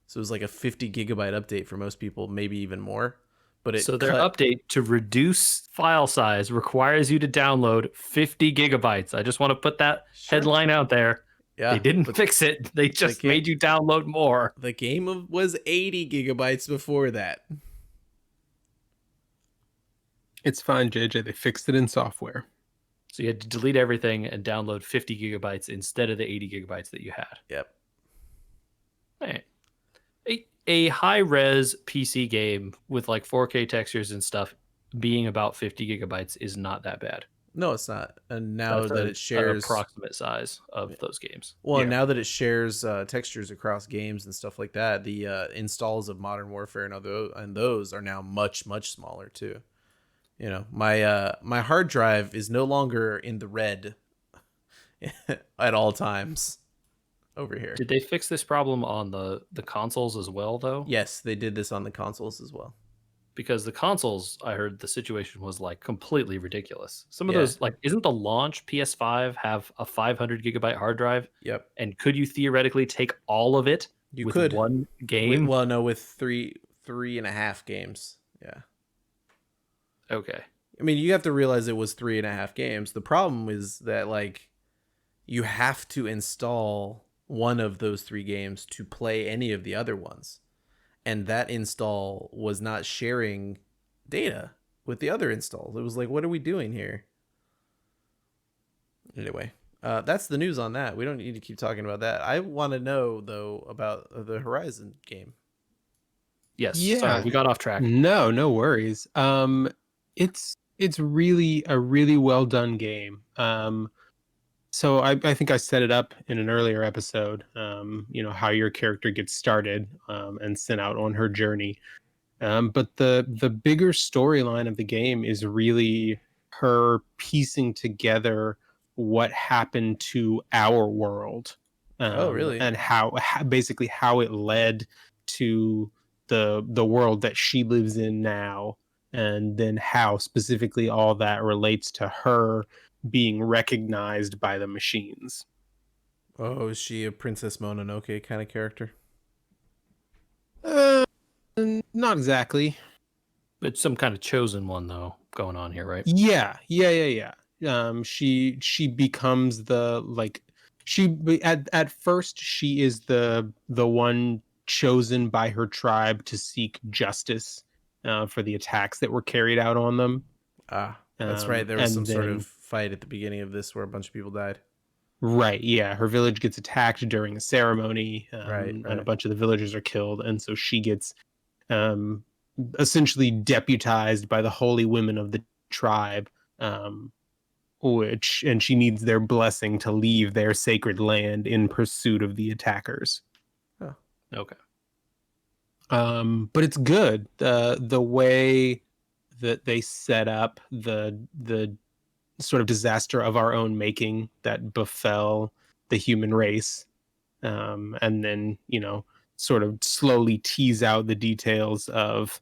Speaker 2: So it was like a 50 gigabyte update for most people, maybe even more. But
Speaker 3: so their update to reduce file size requires you to download 50 gigabytes. I just want to put that headline out there.
Speaker 2: Yeah,
Speaker 3: they didn't fix it. They just made you download more.
Speaker 2: The game was 80 gigabytes before that.
Speaker 1: It's fine, JJ. They fixed it in software.
Speaker 3: So you had to delete everything and download 50 gigabytes instead of the 80 gigabytes that you had.
Speaker 2: Yep.
Speaker 3: Right. A high-res PC game with like 4K textures and stuff being about 50 gigabytes is not that bad.
Speaker 2: No, it's not. And now that it shares
Speaker 3: an approximate size of those games.
Speaker 2: Well, now that it shares textures across games and stuff like that, the installs of Modern Warfare and those are now much, much smaller too. My hard drive is no longer in the red at all times over here.
Speaker 3: Did they fix this problem on the consoles as well, though?
Speaker 2: Yes, they did this on the consoles as well.
Speaker 3: Because the consoles, I heard the situation was like completely ridiculous. Some of those, like, isn't the launch PS5 have a 500 gigabyte hard drive?
Speaker 2: Yep.
Speaker 3: And could you theoretically take all of it with one game?
Speaker 2: With three and a half games. Yeah.
Speaker 3: Okay.
Speaker 2: I mean, you have to realize it was 3.5 games. The problem is that, like, you have to install one of those 3 games to play any of the other ones. And that install was not sharing data with the other installs. It was like, what are we doing here? Anyway, that's the news on that. We don't need to keep talking about that. I want to know, though, about the Horizon game.
Speaker 3: Yes. Yeah. Sorry, we got off track.
Speaker 1: No worries. It's really a really well done game. So I think I set it up in an earlier episode, how your character gets started and sent out on her journey. But the bigger storyline of the game is really her piecing together what happened to our world.
Speaker 2: Really?
Speaker 1: And how basically how it led to the world that she lives in now, and then how specifically all that relates to her being recognized by the machines.
Speaker 2: Oh, is she a Princess Mononoke kind of character?
Speaker 1: Not exactly.
Speaker 3: It's some kind of chosen one, though, going on here, right?
Speaker 1: Yeah. She becomes at first she is the one chosen by her tribe to seek justice for the attacks that were carried out on them.
Speaker 2: That's right. There was some sort of fight at the beginning of this where a bunch of people died.
Speaker 1: Right, yeah. Her village gets attacked during a ceremony,
Speaker 2: right.
Speaker 1: And a bunch of the villagers are killed, and so she gets essentially deputized by the holy women of the tribe, and she needs their blessing to leave their sacred land in pursuit of the attackers.
Speaker 2: Oh,
Speaker 3: okay.
Speaker 1: But it's good. The way that they set up the sort of disaster of our own making that befell the human race, and then sort of slowly tease out the details of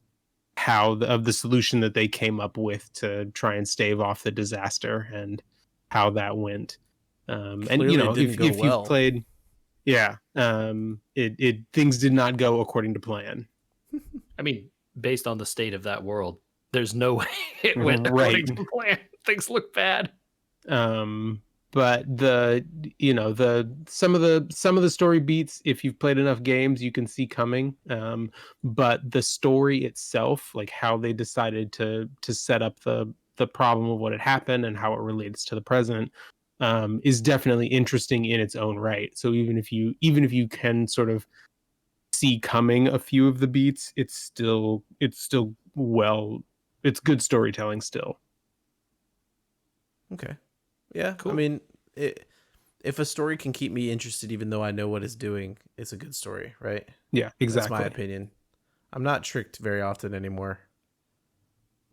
Speaker 1: how of the solution that they came up with to try and stave off the disaster and how that went. And if you've played, it things did not go according to plan.
Speaker 3: I mean, based on the state of that world, there's no way it went according to plan. Things look bad.
Speaker 1: But some of the story beats, if you've played enough games, you can see coming. But the story itself, like how they decided to set up the the problem of what had happened and how it relates to the present is definitely interesting in its own right. So even if you can sort of see coming a few of the beats, it's good storytelling still.
Speaker 2: Okay. Yeah.
Speaker 3: Cool.
Speaker 2: I mean, if a story can keep me interested, even though I know what it's doing, it's a good story, right?
Speaker 1: Yeah, exactly.
Speaker 2: That's my opinion. I'm not tricked very often anymore.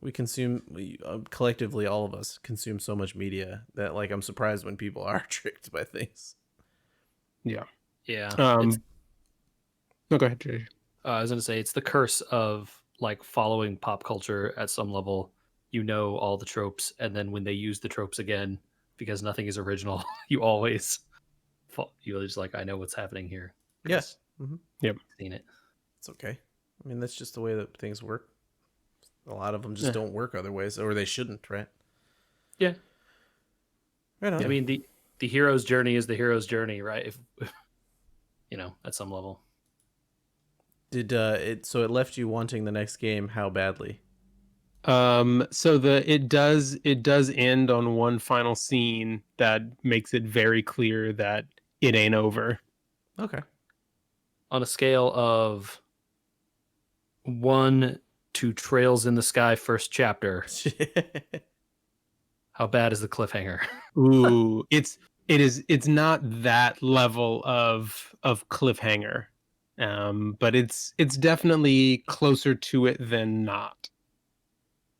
Speaker 2: We collectively, all of us consume so much media that like I'm surprised when people are tricked by things.
Speaker 1: Yeah.
Speaker 3: Yeah.
Speaker 1: No, go ahead, Jay.
Speaker 3: I was gonna say it's the curse of like following pop culture at some level. You know all the tropes, and then when they use the tropes again, because nothing is original, you're just like, I know what's happening here.
Speaker 2: Yeah.
Speaker 3: 'cause
Speaker 1: Yep.
Speaker 3: I've seen it.
Speaker 2: It's okay. I mean, that's just the way that things work. A lot of them just
Speaker 1: Yeah.
Speaker 2: don't work other ways, or they shouldn't, right?
Speaker 3: Yeah.
Speaker 2: Right on.
Speaker 3: I mean the hero's journey is the hero's journey, right? If at some level.
Speaker 2: Did so it left you wanting the next game? How badly?
Speaker 1: So it does end on one final scene that makes it very clear that it ain't over.
Speaker 2: Okay.
Speaker 3: On a scale of 1 to Trails in the Sky first chapter, how bad is the cliffhanger?
Speaker 1: Ooh, it's not that level of cliffhanger. But it's definitely closer to it than not.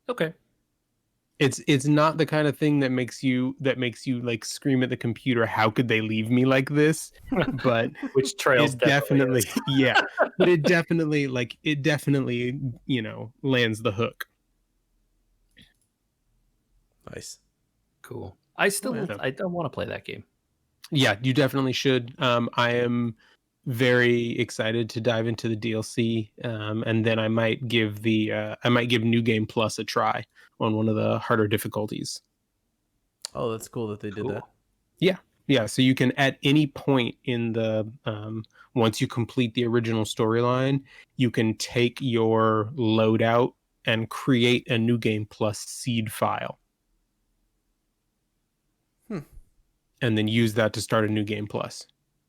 Speaker 3: Okay.
Speaker 1: It's not the kind of thing that makes you like scream at the computer, how could they leave me like this? But
Speaker 3: Which Trails
Speaker 1: it
Speaker 3: definitely
Speaker 1: definitely yeah, but it definitely lands the hook.
Speaker 2: Nice.
Speaker 3: Cool. I still
Speaker 2: man.
Speaker 3: I don't want to play that game.
Speaker 1: Yeah, you definitely should. I am very excited to dive into the DLC, and then I might give New Game Plus a try on one of the harder difficulties.
Speaker 2: Oh, that's cool that they did that.
Speaker 1: Yeah. So you can at any point in the once you complete the original storyline, you can take your loadout and create a New Game Plus seed file. And then use that to start a New Game Plus.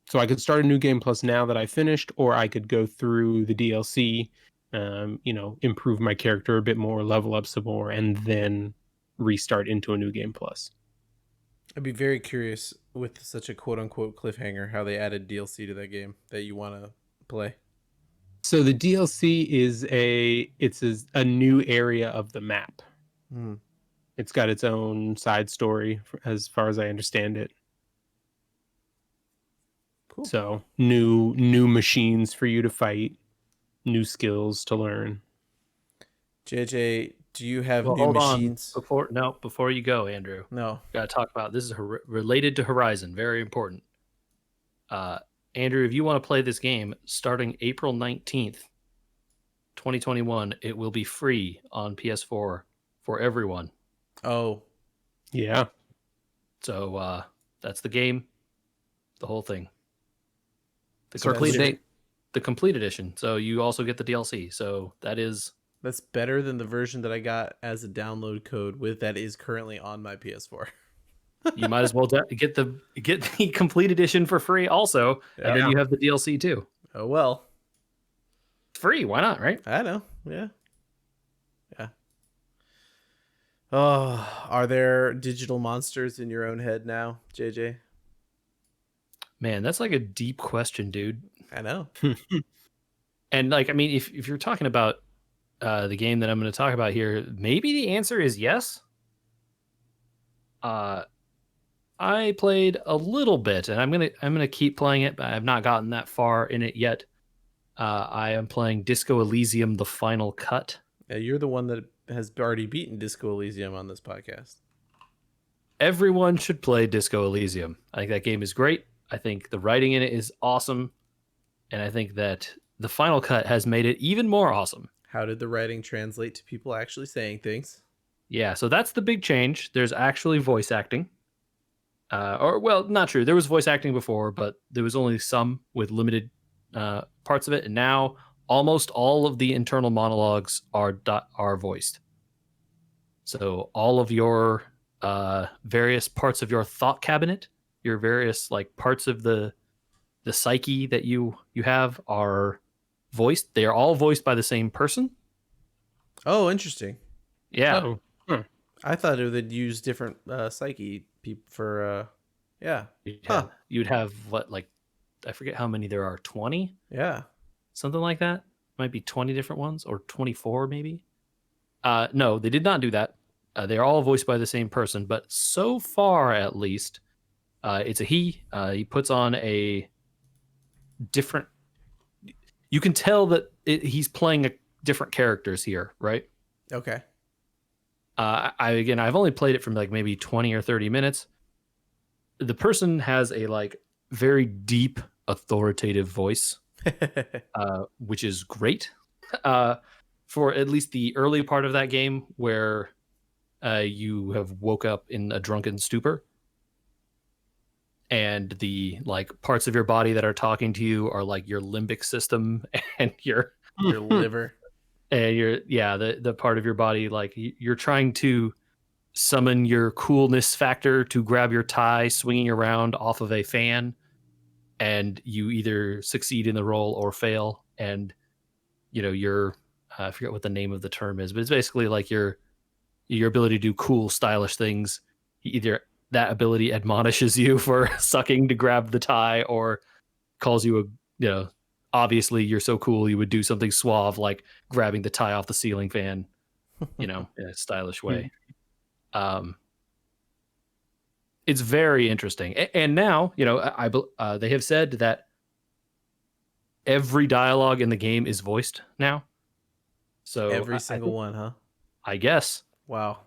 Speaker 1: So I could start a New Game Plus now that I finished, or I could go through the DLC, improve my character a bit more, level up some more, and then restart into a New Game Plus.
Speaker 2: I'd be very curious with such a quote unquote cliffhanger how they added DLC to that game that you want to play.
Speaker 1: So the DLC is a new area of the map. It's got its own side story as far as I understand it.
Speaker 2: Cool.
Speaker 1: So new machines for you to fight, new skills to learn.
Speaker 2: JJ, do you have
Speaker 3: Well,
Speaker 2: new
Speaker 3: hold
Speaker 2: machines?
Speaker 3: on. Before you go, Andrew.
Speaker 2: No.
Speaker 3: Got to talk about this is related to Horizon. Very important. Andrew, if you want to play this game starting April 19th, 2021, it will be free on PS4 for everyone.
Speaker 2: Oh.
Speaker 1: Yeah.
Speaker 3: So that's the game, the whole thing. The complete edition. So you also get the DLC. So
Speaker 2: that's better than the version that I got as a download code with that is currently on my PS4.
Speaker 3: You might as well get the complete edition for free also, and then you have the DLC too.
Speaker 2: Oh well.
Speaker 3: It's free, why not, right?
Speaker 2: I know. Yeah. Oh, are there digital monsters in your own head now, JJ?
Speaker 3: Man, that's like a deep question, dude.
Speaker 2: I know.
Speaker 3: And like, I mean, if you're talking about the game that I'm going to talk about here, maybe the answer is yes. I played a little bit, and I'm gonna keep playing it, but I have not gotten that far in it yet. I am playing Disco Elysium: The Final Cut.
Speaker 2: Yeah, you're the one that has already beaten Disco Elysium on this podcast.
Speaker 3: Everyone should play Disco Elysium. I think that game is great. I think the writing in it is awesome, and I think that The Final Cut has made it even more awesome.
Speaker 2: How did the writing translate to people actually saying things?
Speaker 3: Yeah, so that's the big change. There's actually voice acting. Not true. There was voice acting before, but there was only some with limited parts of it. And now almost all of the internal monologues are voiced. So all of your various parts of your thought cabinet, your various like parts of the psyche that you have are voiced. They are all voiced by the same person.
Speaker 2: Oh, interesting.
Speaker 3: Yeah.
Speaker 1: Oh, huh.
Speaker 2: I thought they'd use different psyche people for. Yeah. Huh.
Speaker 3: You'd have what, like, I forget how many there are, 20,
Speaker 2: Yeah.
Speaker 3: something like that. Might be 20 different ones, or 24 maybe. No, they did not do that. They're all voiced by the same person, but so far at least, it's a he. He puts on a different. You can tell that he's playing different characters here, right?
Speaker 2: Okay.
Speaker 3: I've only played it for like maybe 20 or 30 minutes. The person has a like very deep, authoritative voice, which is great. For at least the early part of that game, where you have woke up in a drunken stupor, and the like parts of your body that are talking to you are like your limbic system and your
Speaker 2: liver.
Speaker 3: And the part of your body, like you're trying to summon your coolness factor to grab your tie swinging around off of a fan, and you either succeed in the roll or fail. And your I forget what the name of the term is, but it's basically like your ability to do cool, stylish things. Either that ability admonishes you for sucking to grab the tie, or calls you obviously you're so cool you would do something suave like grabbing the tie off the ceiling fan, in a stylish way. It's very interesting. And now, they have said that every dialogue in the game is voiced now. So
Speaker 2: Every single one, huh?
Speaker 3: I guess.
Speaker 2: Wow.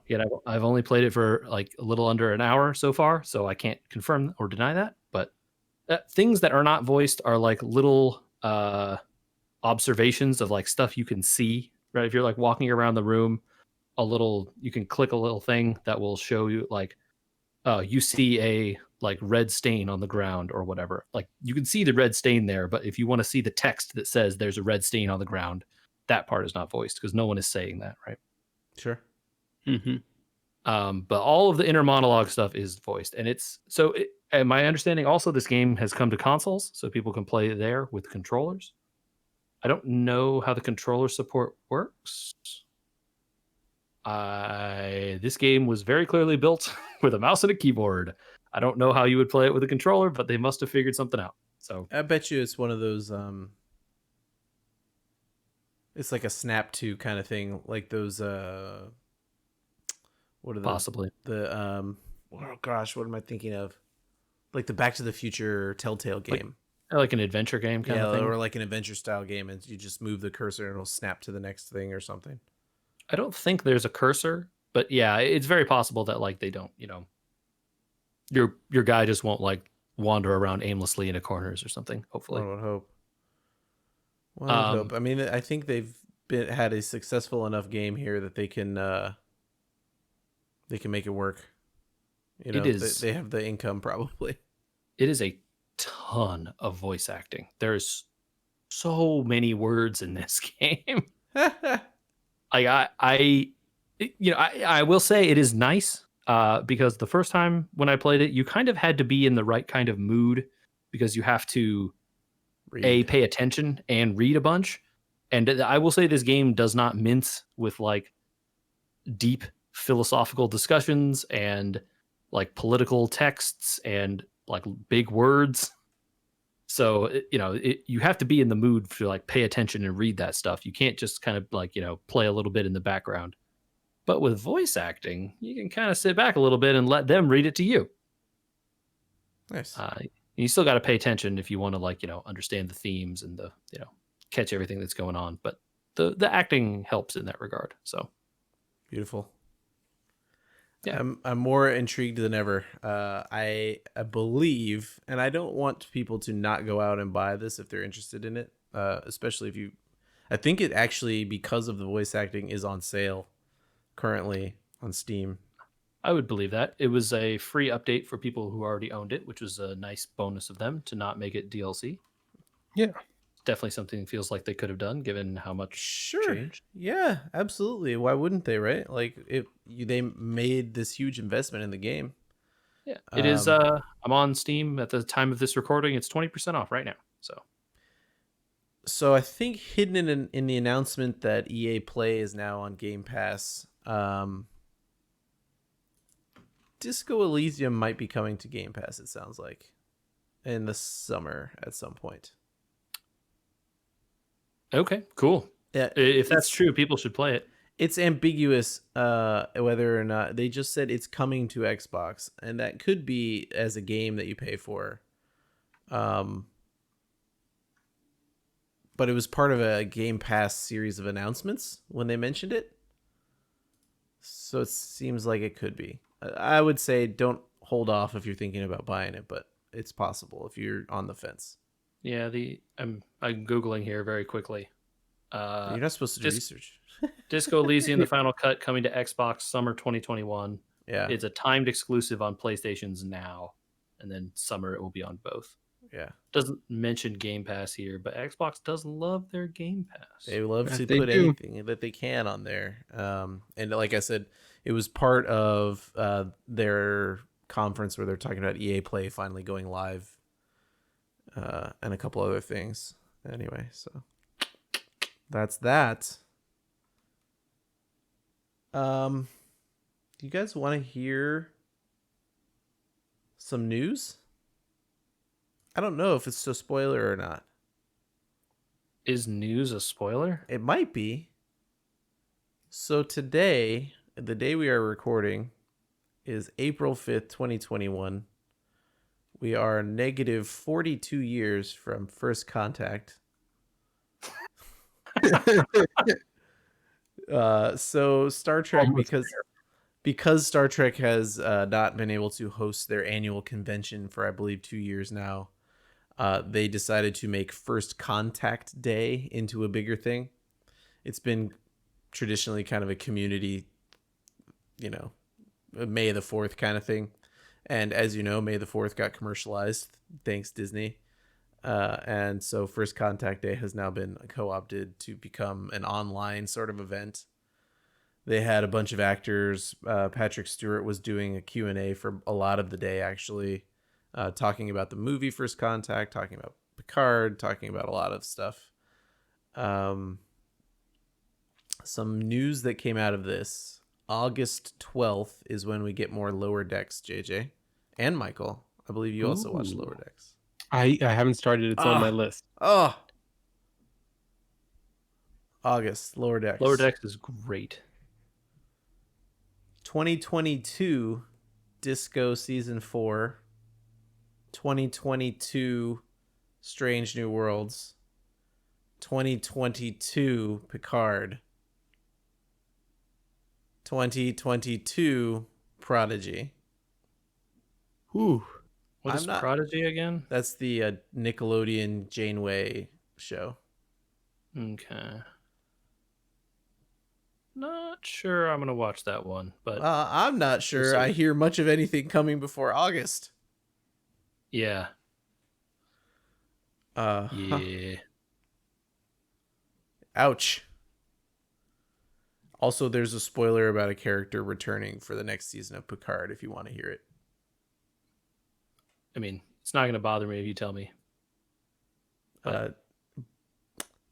Speaker 3: I've only played it for like a little under an hour so far, so I can't confirm or deny that. But things that are not voiced are like little observations of like stuff you can see, right? If you're like walking around the room, you can click a little thing that will show you like, you see a like red stain on the ground or whatever. Like you can see the red stain there, but if you want to see the text that says there's a red stain on the ground, that part is not voiced because no one is saying that, right?
Speaker 2: Sure.
Speaker 1: Mm-hmm.
Speaker 3: But all of the inner monologue stuff is voiced, and and my understanding also, this game has come to consoles, so people can play there with controllers. I don't know how the controller support works. This game was very clearly built with a mouse and a keyboard. I don't know how you would play it with a controller, but they must have figured something out. So
Speaker 2: I bet you it's one of those it's like a snap to kind of thing, like those what are those?
Speaker 3: Possibly.
Speaker 2: The oh gosh, what am I thinking of? Like the Back to the Future Telltale game.
Speaker 3: Like an adventure game kind of thing.
Speaker 2: Or like an adventure style game, and you just move the cursor and it'll snap to the next thing or something.
Speaker 3: I don't think there's a cursor, but yeah, it's very possible that like they don't, your guy just won't like wander around aimlessly into corners or something, hopefully.
Speaker 2: One would hope. One would hope. I mean, I think they've had a successful enough game here that they can make it work.
Speaker 3: It is.
Speaker 2: They have the income probably.
Speaker 3: It is a ton of voice acting. There's so many words in this game. Like I will say it is nice because the first time when I played it, you kind of had to be in the right kind of mood because you have to pay attention and read a bunch. And I will say this game does not mince with like deep philosophical discussions and like political texts and like big words. So, you have to be in the mood to like pay attention and read that stuff. You can't just kind of like, play a little bit in the background. But with voice acting, you can kind of sit back a little bit and let them read it to you.
Speaker 2: Nice.
Speaker 3: You still got to pay attention if you want to like, understand the themes and the, catch everything that's going on. But the acting helps in that regard. So
Speaker 2: beautiful.
Speaker 3: Yeah,
Speaker 2: I'm more intrigued than ever. I believe, and I don't want people to not go out and buy this if they're interested in it, especially if you. I think it actually, because of the voice acting, is on sale currently on Steam.
Speaker 3: I would believe that. It was a free update for people who already owned it, which was a nice bonus of them to not make it DLC.
Speaker 1: Yeah.
Speaker 3: definitely something that feels like they could have done given how much
Speaker 2: Sure.
Speaker 3: changed.
Speaker 2: Yeah, absolutely. Why wouldn't they, right? Like they made this huge investment in the game.
Speaker 3: Yeah, it is.
Speaker 2: Um
Speaker 3: I'm on Steam at the time of this recording. It's 20% off right now. So
Speaker 2: so I think hidden in the announcement that EA Play is now on Game Pass, Disco Elysium might be coming to Game Pass, it sounds like, in the summer at some point.
Speaker 3: okay, cool.
Speaker 2: Yeah,
Speaker 3: If that's
Speaker 2: it's
Speaker 3: true, people should play it.
Speaker 2: it's ambiguous whether or not they just said it's coming to Xbox, and that could be as a game that you pay for. Um but it was part of a Game Pass series of announcements when they mentioned it. So it seems like it could be. I would say don't hold off if you're thinking about buying it, but it's possible if you're on the fence.
Speaker 3: Yeah, I'm googling here very quickly.
Speaker 2: You're not supposed to do
Speaker 3: Dis-
Speaker 2: research.
Speaker 3: Disco Elysium: The Final Cut coming to Xbox summer 2021.
Speaker 2: Yeah,
Speaker 3: It's a timed exclusive on PlayStation's now, and then summer it will be on both.
Speaker 2: yeah.
Speaker 3: Doesn't mention Game Pass here, but Xbox does love their Game Pass.
Speaker 2: They love
Speaker 1: That
Speaker 2: to
Speaker 1: they
Speaker 2: put
Speaker 1: do.
Speaker 2: anything that they can on there. And like I said, it was part of their conference where they're talking about EA Play finally going live, and a couple other things. Anyway, so that's that. Do you guys want to hear some news? I don't know if it's a spoiler or not.
Speaker 3: Is news a spoiler?
Speaker 2: It might be. So today, the day we are recording, is April 5th, 2021. We are negative 42 years from first contact. So Star Trek,
Speaker 1: Almost
Speaker 2: because Star Trek has not been able to host their annual convention for, I believe, 2 years now, they decided to make First Contact Day into a bigger thing. It's been traditionally kind of a community, May the 4th kind of thing. And as you know, May the 4th got commercialized, thanks Disney. And so First Contact Day has now been co-opted to become an online sort of event. They had a bunch of actors. Patrick Stewart was doing a Q&A for a lot of the day, actually, talking about the movie First Contact, talking about Picard, talking about a lot of stuff. Some news that came out of this. August 12th is when we get more Lower Decks, JJ. And Michael. I believe you also watched Lower Decks.
Speaker 1: I haven't started. It's on my list.
Speaker 2: Oh. August, Lower Decks.
Speaker 3: Lower Decks is great.
Speaker 2: 2022, Disco Season 4. 2022, Strange New Worlds. 2022, Picard. 2022, Prodigy.
Speaker 1: Ooh.
Speaker 3: What is Prodigy again?
Speaker 2: That's the Nickelodeon Janeway show.
Speaker 3: Okay. Not sure I'm gonna watch that one, but
Speaker 2: I'm not sure I hear much of anything coming before August.
Speaker 3: Yeah.
Speaker 2: Yeah. Ouch. Also, there's a spoiler about a character returning for the next season of Picard if you want to hear it.
Speaker 3: I mean, it's not going to bother me if you tell me.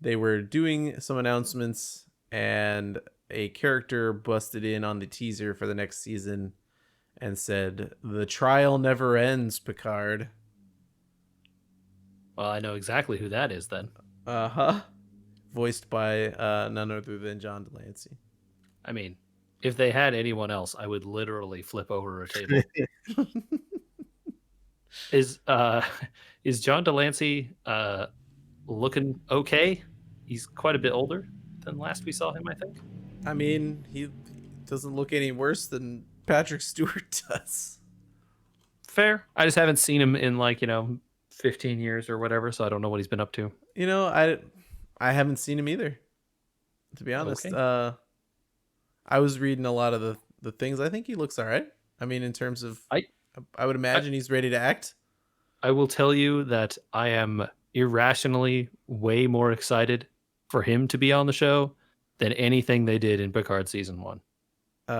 Speaker 2: They were doing some announcements, and a character busted in on the teaser for the next season and said, "The trial never ends, Picard."
Speaker 3: Well, I know exactly who that is then.
Speaker 2: Uh-huh. Voiced by none other than John Delancey.
Speaker 3: I mean, if they had anyone else, I would literally flip over a table. Is John Delancey looking okay? He's quite a bit older than last we saw him, I think.
Speaker 2: I mean, he doesn't look any worse than Patrick Stewart does.
Speaker 3: Fair. I just haven't seen him in 15 years or whatever, so I don't know what he's been up to.
Speaker 2: I haven't seen him either, to be honest.
Speaker 3: Okay.
Speaker 2: I was reading a lot of the things. I think he looks all right. I mean, in terms of, I would imagine he's ready to act.
Speaker 3: I will tell you that I am irrationally way more excited for him to be on the show than anything they did in Picard season 1.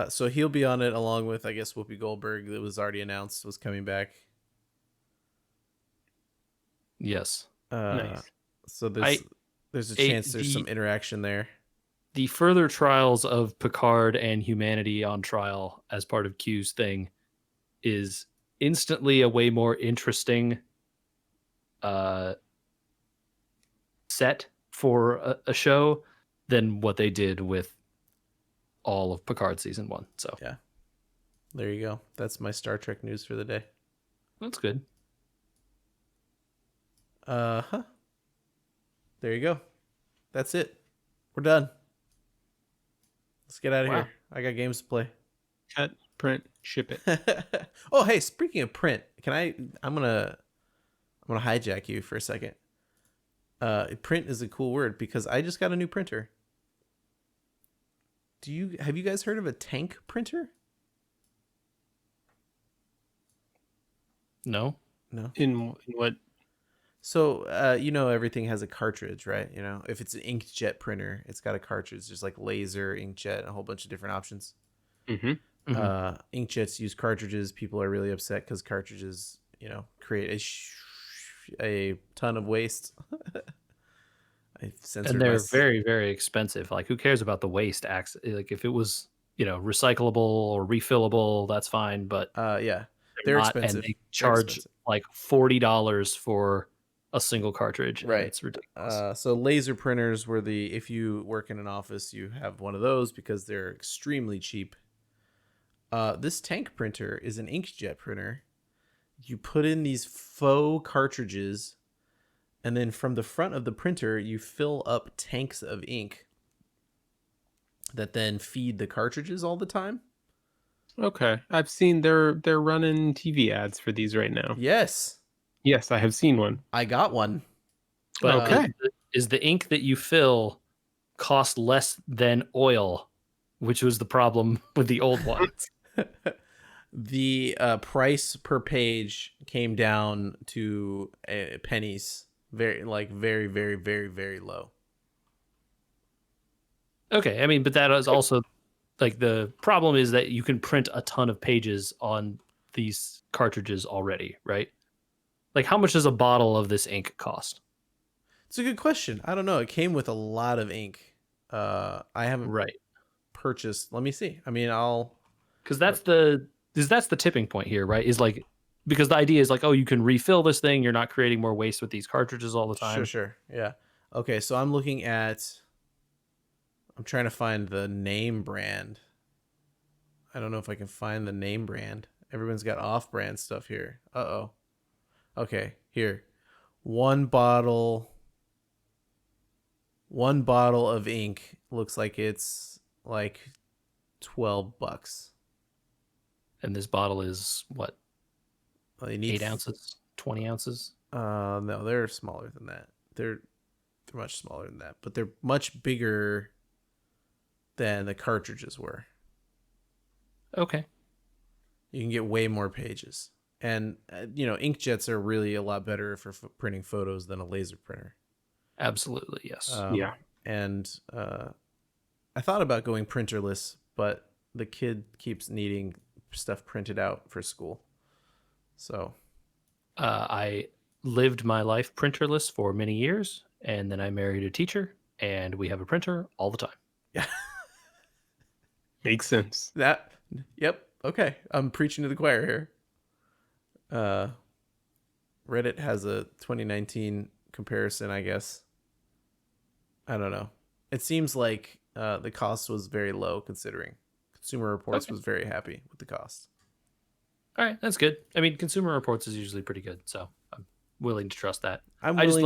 Speaker 2: So he'll be on it along with, I guess, Whoopi Goldberg, that was already announced was coming back.
Speaker 3: Yes.
Speaker 2: Uh,
Speaker 1: Nice.
Speaker 2: so there's a chance there's some interaction there.
Speaker 3: The further trials of Picard and humanity on trial as part of Q's thing is instantly a way more interesting set for a show than what they did with all of Picard season 1. So
Speaker 2: yeah, there you go. That's my Star Trek news for the day.
Speaker 3: That's good.
Speaker 2: There you go. That's it. We're done. Let's get out of here. I got games to play.
Speaker 1: Cut, print, ship it.
Speaker 2: Oh, hey, speaking of print, I'm gonna hijack you for a second. Print is a cool word because I just got a new printer. Have you guys heard of a tank printer?
Speaker 3: No.
Speaker 1: In what?
Speaker 2: So, everything has a cartridge, right? If it's an inkjet printer, it's got a cartridge. There's like laser, inkjet, a whole bunch of different options.
Speaker 1: Mm-hmm.
Speaker 2: Inkjets use cartridges. People are really upset because cartridges, create a ton of waste.
Speaker 3: And they're very, very expensive. Like, who cares about the waste? Like, if it was, recyclable or refillable, that's fine. But
Speaker 2: yeah, they're
Speaker 3: not,
Speaker 2: expensive.
Speaker 3: and they charge like $40 for a single cartridge.
Speaker 2: Right.
Speaker 3: It's ridiculous.
Speaker 2: So laser printers were if you work in an office, you have one of those because they're extremely cheap. This tank printer is an inkjet printer. You put in these faux cartridges, and then from the front of the printer, you fill up tanks of ink that then feed the cartridges all the time.
Speaker 1: Okay, I've seen they're running TV ads for these right now.
Speaker 2: Yes,
Speaker 1: I have seen one.
Speaker 2: I got one.
Speaker 3: But okay, is the ink that you fill cost less than oil, which was the problem with the old ones?
Speaker 2: The price per page came down to pennies, very, very, very, very, very low.
Speaker 3: Okay, I mean, but that is also like the problem is that you can print a ton of pages on these cartridges already, right? Like, how much does a bottle of this ink cost?
Speaker 2: It's a good question. I don't know. It came with a lot of ink. I haven't purchased. Let me see. I mean,
Speaker 3: because that's the tipping point here, right? Is like, because the idea is like, oh, you can refill this thing. You're not creating more waste with these cartridges all the time.
Speaker 2: Sure. Yeah. Okay. So I'm trying to find the name brand. I don't know if I can find the name brand. Everyone's got off-brand stuff here. Uh-oh. Okay, here. One bottle of ink looks like it's like $12.
Speaker 3: And this bottle is what?
Speaker 2: Well,
Speaker 3: 8 ounces, 20 ounces?
Speaker 2: No, they're smaller than that. They're much smaller than that, but they're much bigger than the cartridges were.
Speaker 3: Okay.
Speaker 2: You can get way more pages. And, inkjets are really a lot better for printing photos than a laser printer.
Speaker 3: Absolutely, yes.
Speaker 1: Yeah.
Speaker 2: And I thought about going printerless, but the kid keeps needing stuff printed out for school. So
Speaker 3: I lived my life printerless for many years, and then I married a teacher, and we have a printer all the time.
Speaker 2: Yeah.
Speaker 1: Makes sense.
Speaker 2: Yep. Okay. I'm preaching to the choir here. Reddit has a 2019 comparison, I guess. I don't know. It seems like the cost was very low considering. Consumer Reports was very happy with the cost.
Speaker 3: All right, that's good. I mean, Consumer Reports is usually pretty good, so I'm willing to trust that.
Speaker 2: I
Speaker 3: just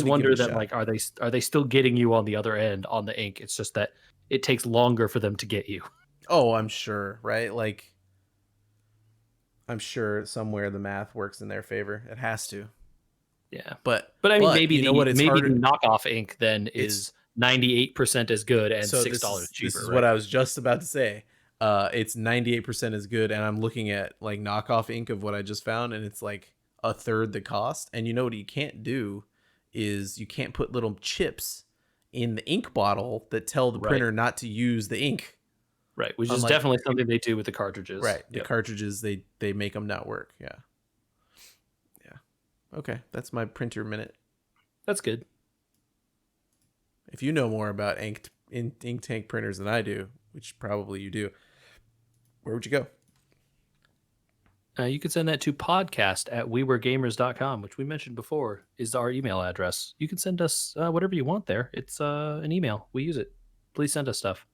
Speaker 3: wonder that, like, are they still getting you on the other end on the ink? It's just that it takes longer for them to get you.
Speaker 2: Oh, I'm sure, right? Like, I'm sure somewhere the math works in their favor. It has to.
Speaker 3: Yeah,
Speaker 2: but
Speaker 3: I mean, maybe the knockoff ink then is 98% as good and $6 cheaper.
Speaker 2: This is what I was just about to say. It's 98% as good, and I'm looking at like knockoff ink of what I just found, and it's like a third the cost. And you know what you can't do is you can't put little chips in the ink bottle that tell the
Speaker 3: Right.
Speaker 2: printer not to use the ink.
Speaker 3: Right, which is
Speaker 2: Unlike-
Speaker 3: definitely something they do with the cartridges.
Speaker 2: Right. The
Speaker 3: Yep.
Speaker 2: cartridges, they make them not work. Yeah. Yeah. Okay. That's my printer minute.
Speaker 3: That's good.
Speaker 2: If you know more about ink tank printers than I do, which probably you do, where would you go?
Speaker 3: You can send that to podcast@weweregamers.com, which we mentioned before is our email address. You can send us whatever you want there. It's an email. We use it. Please send us stuff.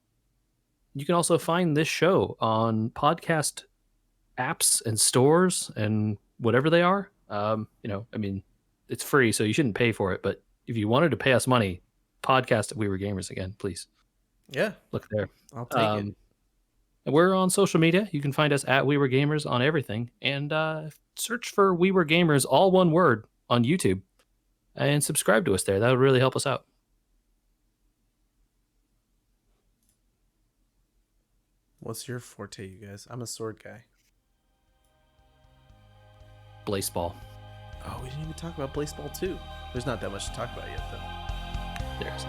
Speaker 3: You can also find this show on podcast apps and stores and whatever they are. It's free, so you shouldn't pay for it. But if you wanted to pay us money, podcast at We Were Gamers again, please.
Speaker 2: Yeah.
Speaker 3: Look there.
Speaker 2: I'll take it.
Speaker 3: We're on social media. You can find us at We Were Gamers on everything. And search for We Were Gamers, all one word, on YouTube. And subscribe to us there. That would really help us out.
Speaker 2: What's your forte, you guys? I'm a sword guy.
Speaker 3: Blaseball.
Speaker 2: Oh, we didn't even talk about Blaseball 2. There's not that much to talk about yet, though.
Speaker 3: There's